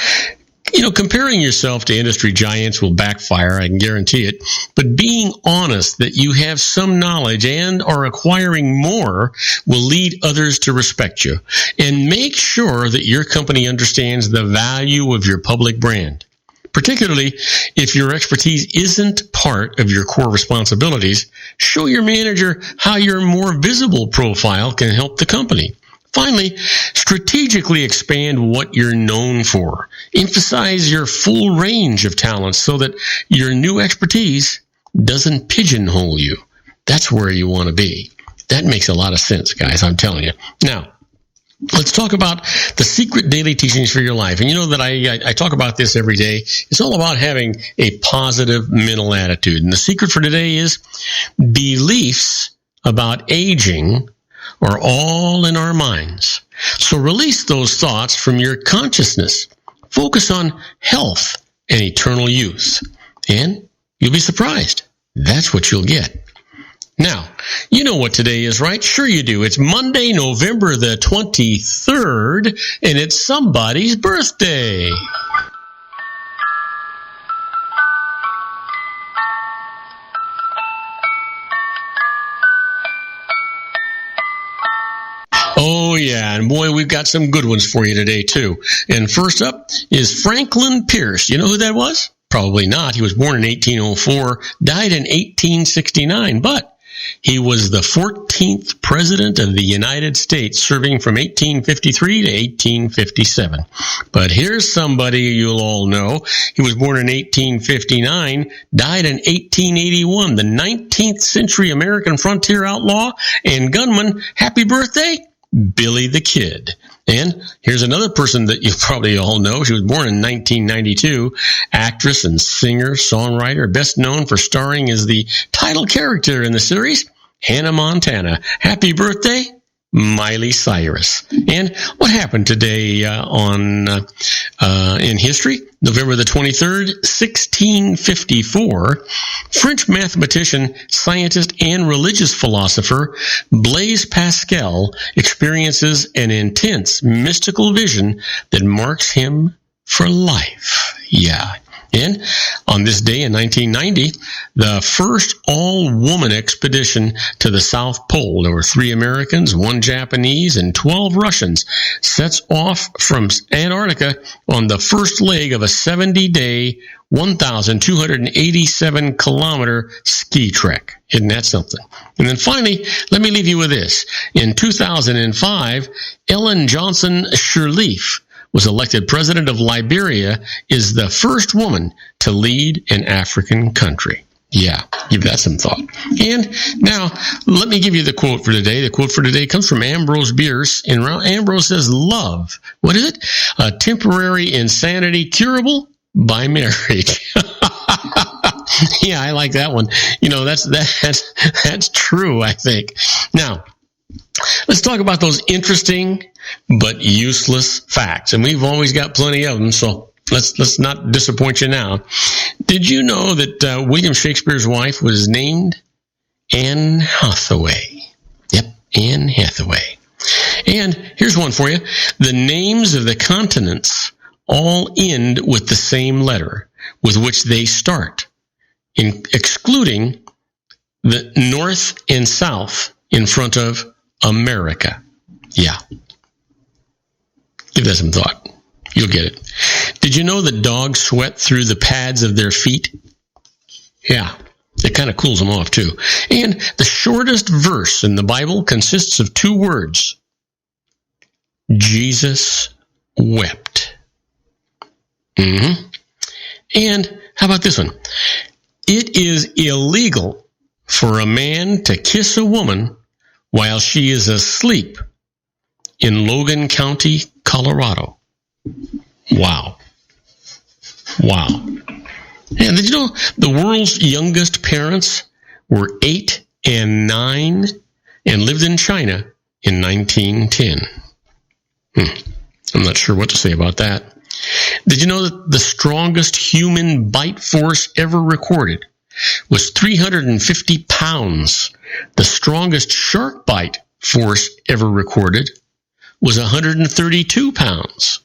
You know, comparing yourself to industry giants will backfire, I can guarantee it, but being honest that you have some knowledge and are acquiring more will lead others to respect you. And make sure that your company understands the value of your public brand, particularly if your expertise isn't part of your core responsibilities. Show your manager how your more visible profile can help the company. Finally, strategically expand what you're known for. Emphasize your full range of talents so that your new expertise doesn't pigeonhole you. That's where you want to be. That makes a lot of sense, guys, I'm telling you. Now, let's talk about the secret daily teachings for your life. And you know that I talk about this every day. It's all about having a positive mental attitude. And the secret for today is beliefs about aging are all in our minds. So release those thoughts from your consciousness. Focus on health and eternal youth. And you'll be surprised. That's what you'll get. Now, you know what today is, right? Sure you do. It's Monday, November the 23rd, and it's somebody's birthday. Oh, yeah, and boy, we've got some good ones for you today, too. And first up is Franklin Pierce. You know who that was? Probably not. He was born in 1804, died in 1869, but he was the 14th President of the United States, serving from 1853 to 1857. But here's somebody you'll all know. He was born in 1859, died in 1881, the 19th century American frontier outlaw and gunman. Happy birthday Billy the Kid. And here's another person that you probably all know. She was born in 1992, actress and singer, songwriter, best known for starring as the title character in the series, Hannah Montana. Happy birthday, Miley Cyrus. And what happened today in history? November the 23rd, 1654, French mathematician, scientist, and religious philosopher Blaise Pascal experiences an intense mystical vision that marks him for life. Yeah. And on this day in 1990, the first all-woman expedition to the South Pole, there were 3 Americans, 1 Japanese, and 12 Russians, sets off from Antarctica on the first leg of a 70-day, 1,287-kilometer ski trek. Isn't that something? And then finally, let me leave you with this. In 2005, Ellen Johnson Sirleaf was elected president of Liberia, is the first woman to lead an African country. Yeah, give that some thought. And now, let me give you the quote for today. The quote for today comes from Ambrose Bierce. And Ambrose says, love, what is it? A temporary insanity curable by marriage. Yeah, I like that one. You know, that's true, I think. Now, let's talk about those interesting but useless facts. And we've always got plenty of them, so let's not disappoint you now. Did you know that William Shakespeare's wife was named Anne Hathaway? Yep, Anne Hathaway. And here's one for you. The names of the continents all end with the same letter with which they start, excluding the North and South in front of America. Yeah. Give that some thought. You'll get it. Did you know that dogs sweat through the pads of their feet? Yeah. It kind of cools them off, too. And the shortest verse in the Bible consists of 2 words. Jesus wept. And how about this one? It is illegal for a man to kiss a woman while she is asleep in Logan County, Colorado. Wow. And did you know the world's youngest parents were 8 and 9 and lived in China in 1910? I'm not sure what to say about that. Did you know that the strongest human bite force ever recorded was 350 pounds? The strongest shark bite force ever recorded was 132 pounds.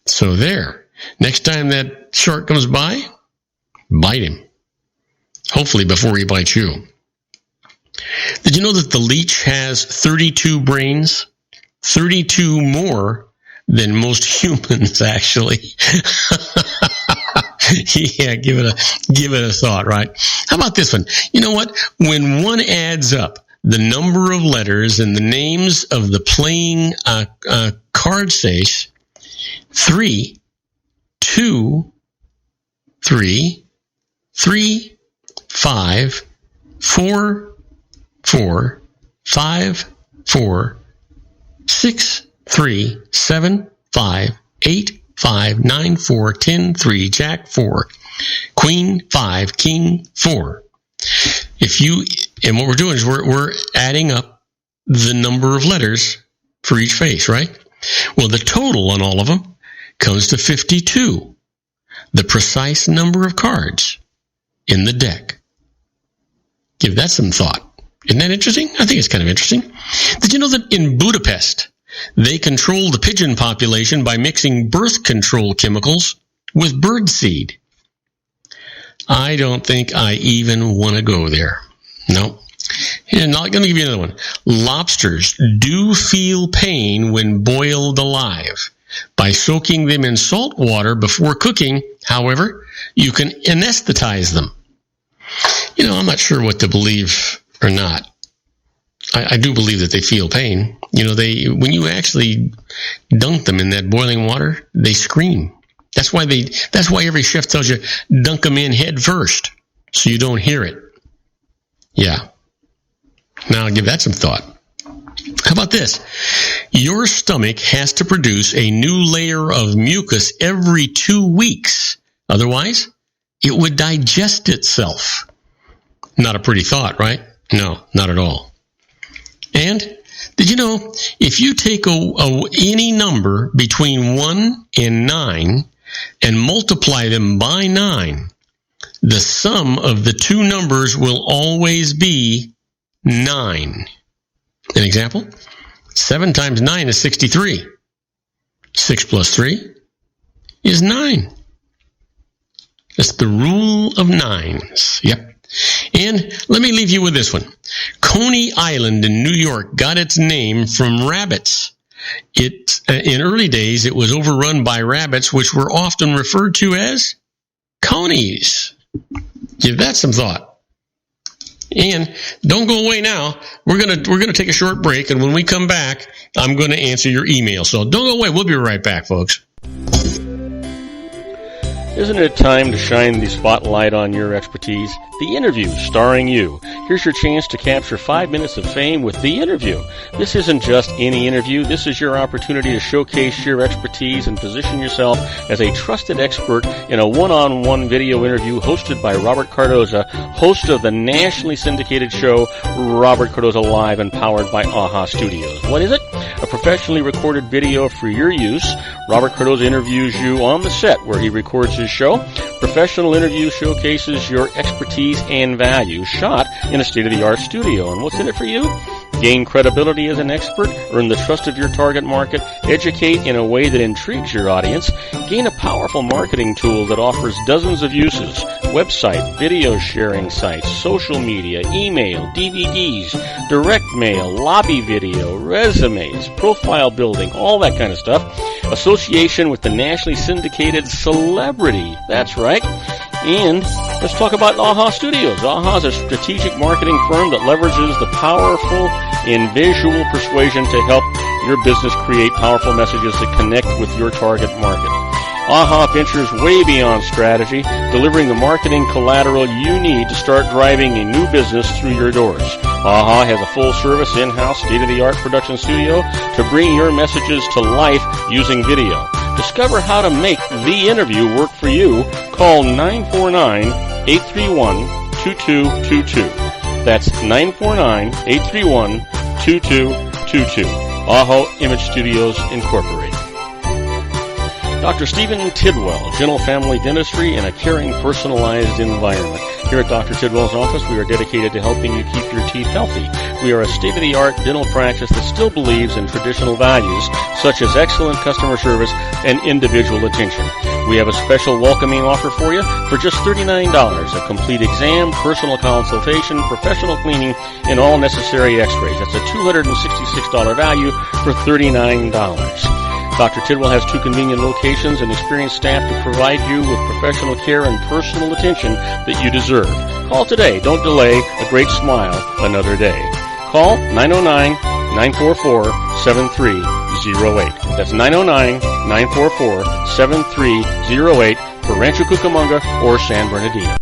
So there. Next time that shark comes by, bite him. Hopefully before he bites you. Did you know that the leech has 32 brains? 32 more than most humans, actually. Yeah, give it a thought, right? How about this one? You know what? When one adds up the number of letters and the names of the playing card face, 3, 2, 3, 3, 5, 4, 4, 5, 4, 6, 3, 7, 5, 8, 5, 9, 4, 10, 3, Jack 4, Queen 5, King 4. And what we're doing is we're adding up the number of letters for each face, right? Well, the total on all of them comes to 52, the precise number of cards in the deck. Give that some thought. Isn't that interesting? I think it's kind of interesting. Did you know that in Budapest, they control the pigeon population by mixing birth control chemicals with birdseed? I don't think I even want to go there. No. And I'm going to give you another one. Lobsters do feel pain when boiled alive. By soaking them in salt water before cooking, however, you can anesthetize them. You know, I'm not sure what to believe or not. I do believe that they feel pain. You know, when you actually dunk them in that boiling water, they scream. That's why every chef tells you dunk them in head first so you don't hear it. Yeah. Now I'll give that some thought. How about this? Your stomach has to produce a new layer of mucus every 2 weeks. Otherwise, it would digest itself. Not a pretty thought, right? No, not at all. And did you know, if you take any number between 1 and 9 and multiply them by 9, the sum of the two numbers will always be 9. An example? 7 times 9 is 63. 6 plus 3 is 9. That's the rule of nines. Yep. And let me leave you with this one. Coney Island in New York got its name from rabbits. In early days, it was overrun by rabbits, which were often referred to as conies. Give that some thought. And don't go away now. We're gonna take a short break, and when we come back, I'm gonna answer your email. So don't go away. We'll be right back, folks. Isn't it time to shine the spotlight on your expertise? The Interview, starring you. Here's your chance to capture 5 minutes of fame with The Interview. This isn't just any interview. This is your opportunity to showcase your expertise and position yourself as a trusted expert in a one-on-one video interview hosted by Robert Cardoza, host of the nationally syndicated show Robert Cardoza Live and powered by AHA Studios. What is it? A professionally recorded video for your use. Robert Cardoza interviews you on the set where he records his show. Professional interview showcases your expertise and value, shot in a state-of-the-art studio. And what's in it for you? Gain credibility as an expert, earn the trust of your target market, educate in a way that intrigues your audience, gain a powerful marketing tool that offers dozens of uses, website, video sharing sites, social media, email, DVDs, direct mail, lobby video, resumes, profile building, all that kind of stuff. Association with the nationally syndicated celebrity. That's right. And let's talk about AHA Studios. AHA is a strategic marketing firm that leverages the powerful and visual persuasion to help your business create powerful messages that connect with your target market. AHA ventures way beyond strategy, delivering the marketing collateral you need to start driving a new business through your doors. AHA has a full-service, in-house, state-of-the-art production studio to bring your messages to life using video. Discover how to make The Interview work for you. Call 949-831-2222. That's 949-831-2222. AHA Image Studios Incorporated. Dr. Stephen Tidwell, Gentle Family Dentistry in a caring, personalized environment. Here at Dr. Tidwell's office, we are dedicated to helping you keep your teeth healthy. We are a state-of-the-art dental practice that still believes in traditional values, such as excellent customer service and individual attention. We have a special welcoming offer for you for just $39, a complete exam, personal consultation, professional cleaning, and all necessary x-rays. That's a $266 value for $39. Dr. Tidwell has 2 convenient locations and experienced staff to provide you with professional care and personal attention that you deserve. Call today. Don't delay. A great smile another day. Call 909-944-7308. That's 909-944-7308 for Rancho Cucamonga or San Bernardino.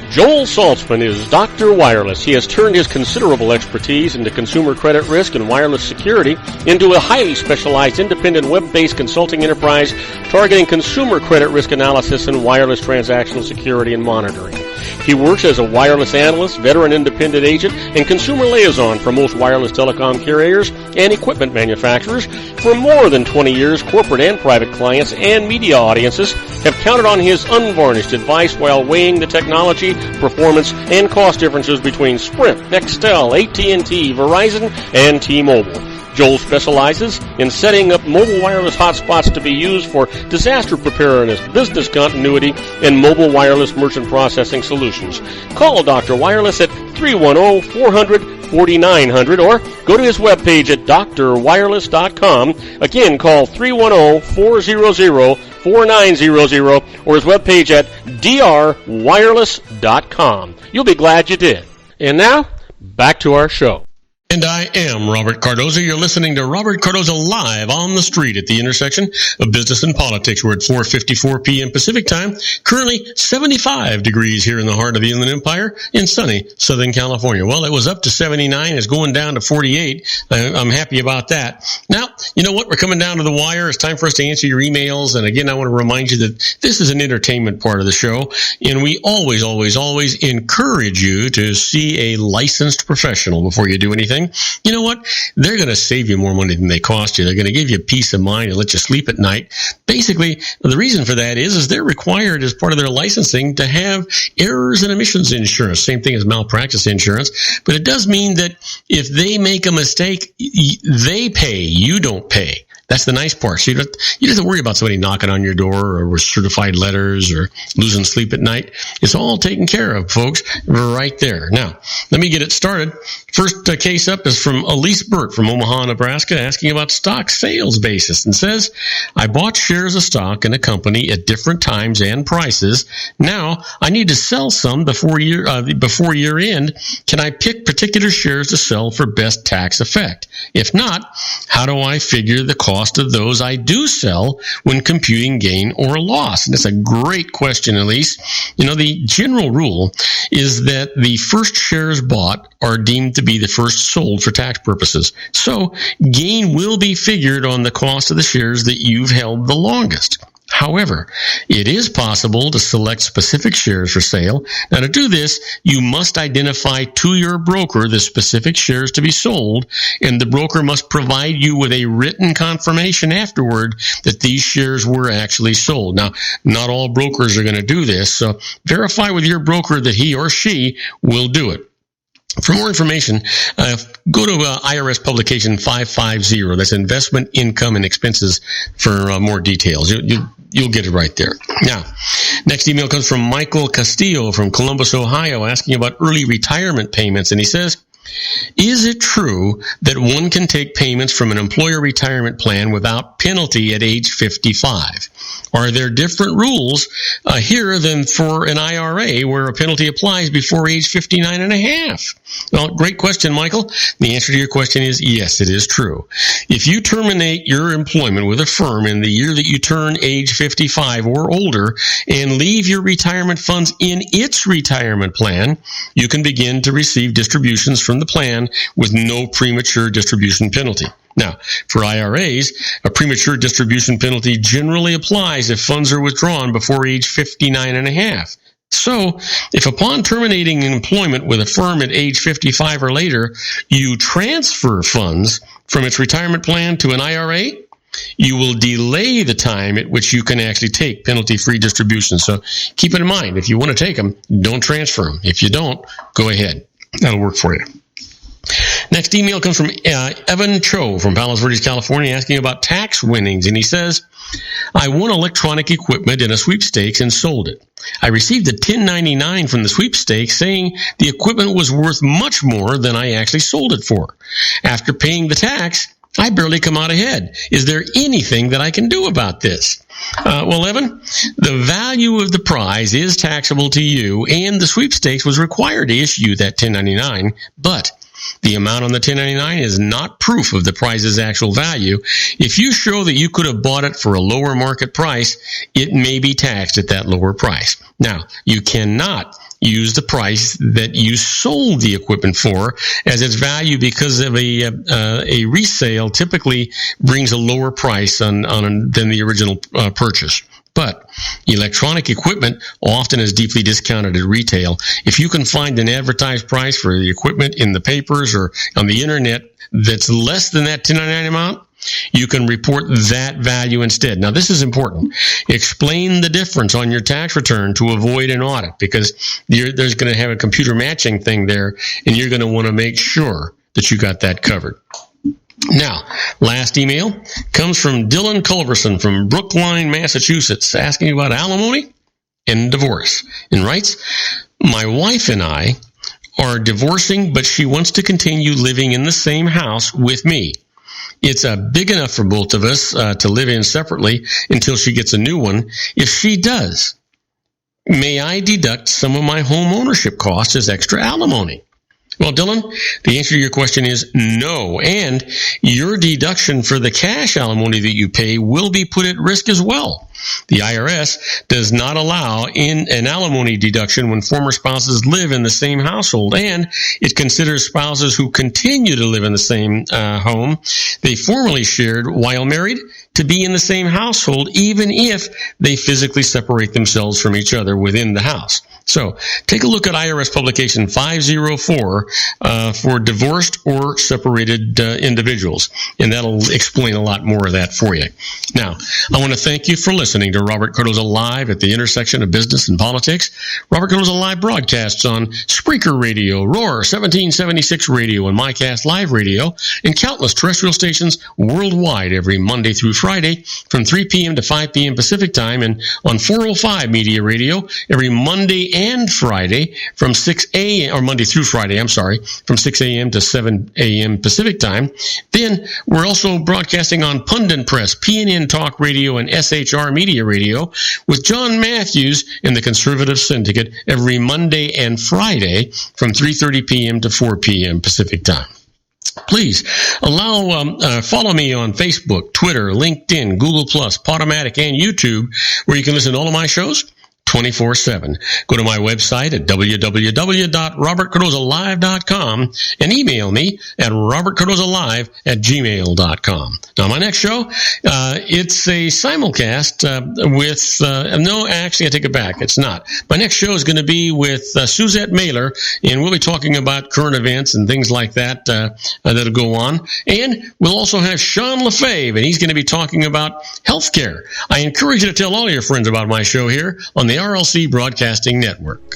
Joel Saltzman is Dr. Wireless. He has turned his considerable expertise into consumer credit risk and wireless security into a highly specialized independent web-based consulting enterprise targeting consumer credit risk analysis and wireless transactional security and monitoring. He works as a wireless analyst, veteran independent agent, and consumer liaison for most wireless telecom carriers and equipment manufacturers. For more than 20 years, corporate and private clients and media audiences have counted on his unvarnished advice while weighing the technology, performance, and cost differences between Sprint, Nextel, AT&T, Verizon, and T-Mobile. Joel specializes in setting up mobile wireless hotspots to be used for disaster preparedness, business continuity, and mobile wireless merchant processing solutions. Call Dr. Wireless at 310-400-4900 or go to his webpage at drwireless.com. Again, call 310-400-4900 or his webpage at drwireless.com. You'll be glad you did. And now, back to our show. And I am Robert Cardoza. You're listening to Robert Cardoza Live on the Street at the intersection of business and politics. We're at 4:54 p.m. Pacific time. Currently 75 degrees here in the heart of the Inland Empire in sunny Southern California. Well, it was up to 79. It's going down to 48. I'm happy about that. Now, you know what? We're coming down to the wire. It's time for us to answer your emails. And again, I want to remind you that this is an entertainment part of the show. And we always encourage you to see a licensed professional before you do anything. You know what? They're going to save you more money than they cost you. They're going to give you peace of mind and let you sleep at night. Basically, the reason for that is they're required as part of their licensing to have errors and omissions insurance. Same thing as malpractice insurance. But it does mean that if they make a mistake, they pay. You don't pay. That's the nice part. So you don't have to worry about somebody knocking on your door or with certified letters or losing sleep at night. It's all taken care of, folks, right there. Now, let me get it started. First case up is from Elise Burt from Omaha, Nebraska, asking about stock sales basis and says, I bought shares of stock in a company at different times and prices. Now, I need to sell some before year end. Can I pick particular shares to sell for best tax effect? If not, how do I figure the cost of those I do sell when computing gain or loss? And that's a great question, Elise. You know, the general rule is that the first shares bought are deemed to be the first sold for tax purposes. So gain will be figured on the cost of the shares that you've held the longest. However, it is possible to select specific shares for sale. Now, to do this, you must identify to your broker the specific shares to be sold, and the broker must provide you with a written confirmation afterward that these shares were actually sold. Now, not all brokers are going to do this, so verify with your broker that he or she will do it. For more information, go to IRS publication 550. That's investment income and expenses for more details. You'll get it right there. Now, next email comes from Michael Castillo from Columbus, Ohio, asking about early retirement payments. And he says, is it true that one can take payments from an employer retirement plan without penalty at age 55? Are there different rules here than for an IRA where a penalty applies before age 59 and a half? Well, great question, Michael. The answer to your question is yes, it is true. If you terminate your employment with a firm in the year that you turn age 55 or older and leave your retirement funds in its retirement plan, you can begin to receive distributions from the plan with no premature distribution penalty. Now, for IRAs, a premature distribution penalty generally applies if funds are withdrawn before age 59 and a half. So, if upon terminating employment with a firm at age 55 or later, you transfer funds from its retirement plan to an IRA, you will delay the time at which you can actually take penalty-free distributions. So, keep it in mind. If you want to take them, don't transfer them. If you don't, go ahead. That'll work for you. Next email comes from Evan Cho from Palos Verdes, California, asking about tax winnings. And he says, I won electronic equipment in a sweepstakes and sold it. I received a 1099 from the sweepstakes saying the equipment was worth much more than I actually sold it for. After paying the tax, I barely come out ahead. Is there anything that I can do about this? Well, Evan, the value of the prize is taxable to you, and the sweepstakes was required to issue that 1099, but the amount on the 1099 is not proof of the prize's actual value. If you show that you could have bought it for a lower market price, it may be taxed at that lower price. Now, you cannot use the price that you sold the equipment for as its value because of a resale typically brings a lower price than the original purchase. But electronic equipment often is deeply discounted at retail. If you can find an advertised price for the equipment in the papers or on the internet that's less than that 1099 amount, you can report that value instead. Now, this is important. Explain the difference on your tax return to avoid an audit, because there's going to have a computer matching thing there, and you're going to want to make sure that you got that covered. Now, last email comes from Dylan Culverson from Brookline, Massachusetts, asking about alimony and divorce, and writes, my wife and I are divorcing, but she wants to continue living in the same house with me. It's big enough for both of us to live in separately until she gets a new one. If she does, may I deduct some of my home ownership costs as extra alimony? Well, Dylan, the answer to your question is no. And your deduction for the cash alimony that you pay will be put at risk as well. The IRS does not allow an alimony deduction when former spouses live in the same household, and it considers spouses who continue to live in the same home they formerly shared while married to be in the same household, even if they physically separate themselves from each other within the house. So take a look at IRS publication 504 for divorced or separated individuals, and that'll explain a lot more of that for you. Now, I want to thank you for listening to Robert Cardoza Live at the intersection of business and politics. Robert Cardoza Live broadcasts on Spreaker Radio, Roar 1776 Radio, and MyCast Live Radio, and countless terrestrial stations worldwide every Monday through Friday from 3 p.m. to 5 p.m. Pacific Time, and on 405 Media Radio every Monday and Friday from 6 a.m. or Monday through Friday, from 6 a.m. to 7 a.m. Pacific Time. Then we're also broadcasting on Pundit Press, PNN Talk Radio, and SHR Media Radio with John Matthews and the Conservative Syndicate every Monday and Friday from 3:30 p.m. to 4 p.m. Pacific Time. Please follow me on Facebook, Twitter, LinkedIn, Google+, Podomatic, and YouTube, where you can listen to all of my shows 24/7. Go to my website at www.robertcardozalive.com and email me at robertcardozalive@gmail.com. Now, my next show, it's a simulcast I take it back. It's not. My next show is going to be with Suzette Mailer, and we'll be talking about current events and things like that that'll go on. And we'll also have Sean LaFave, and he's going to be talking about healthcare. I encourage you to tell all your friends about my show here on the RLC Broadcasting Network.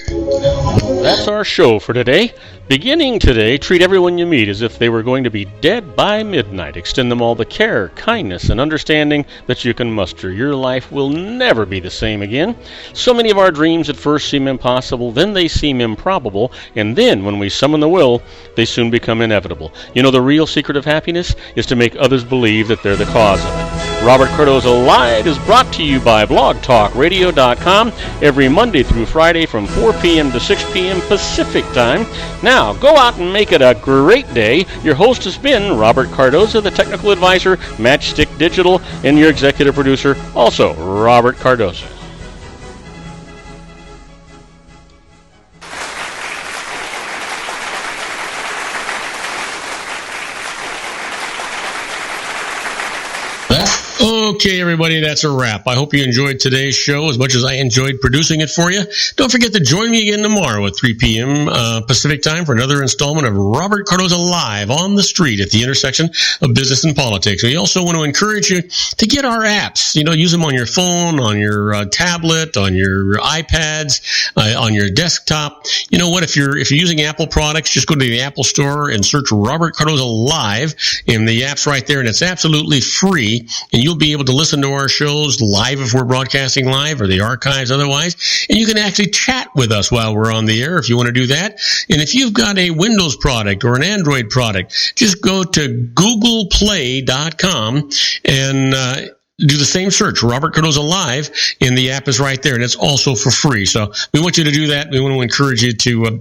That's our show for today. Beginning today, treat everyone you meet as if they were going to be dead by midnight. Extend them all the care, kindness, and understanding that you can muster. Your life will never be the same again. So many of our dreams at first seem impossible, then they seem improbable, and then when we summon the will, they soon become inevitable. You know, the real secret of happiness is to make others believe that they're the cause of it. Robert Cardoza Live is brought to you by blogtalkradio.com every Monday through Friday from 4 p.m. to 6 p.m. Pacific Time. Now, go out and make it a great day. Your host has been Robert Cardoza, the technical advisor, Matchstick Digital, and your executive producer, also Robert Cardoza. Okay, everybody, that's a wrap. I hope you enjoyed today's show as much as I enjoyed producing it for you. Don't forget to join me again tomorrow at 3 p.m. Pacific Time for another installment of Robert Cardoza Live on the street at the intersection of business and politics. We also want to encourage you to get our apps. You know, use them on your phone, on your tablet, on your iPads, on your desktop. You know what? If you're using Apple products, just go to the Apple Store and search Robert Cardoza Live, and the app's right there, and it's absolutely free, and you'll be able to listen to our shows live if we're broadcasting live, or the archives otherwise, and you can actually chat with us while we're on the air if you want to do that. And if you've got a Windows product or an Android product, just go to googleplay.com and do the same search, Robert Cardoza Live, and the app is right there, and it's also for free. So we want you to do that. We want to encourage you to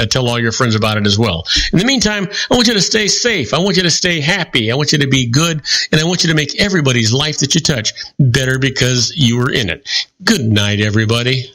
tell all your friends about it as well. In the meantime, I want you to stay safe. I want you to stay happy. I want you to be good, and I want you to make everybody's life that you touch better because you were in it. Good night, everybody.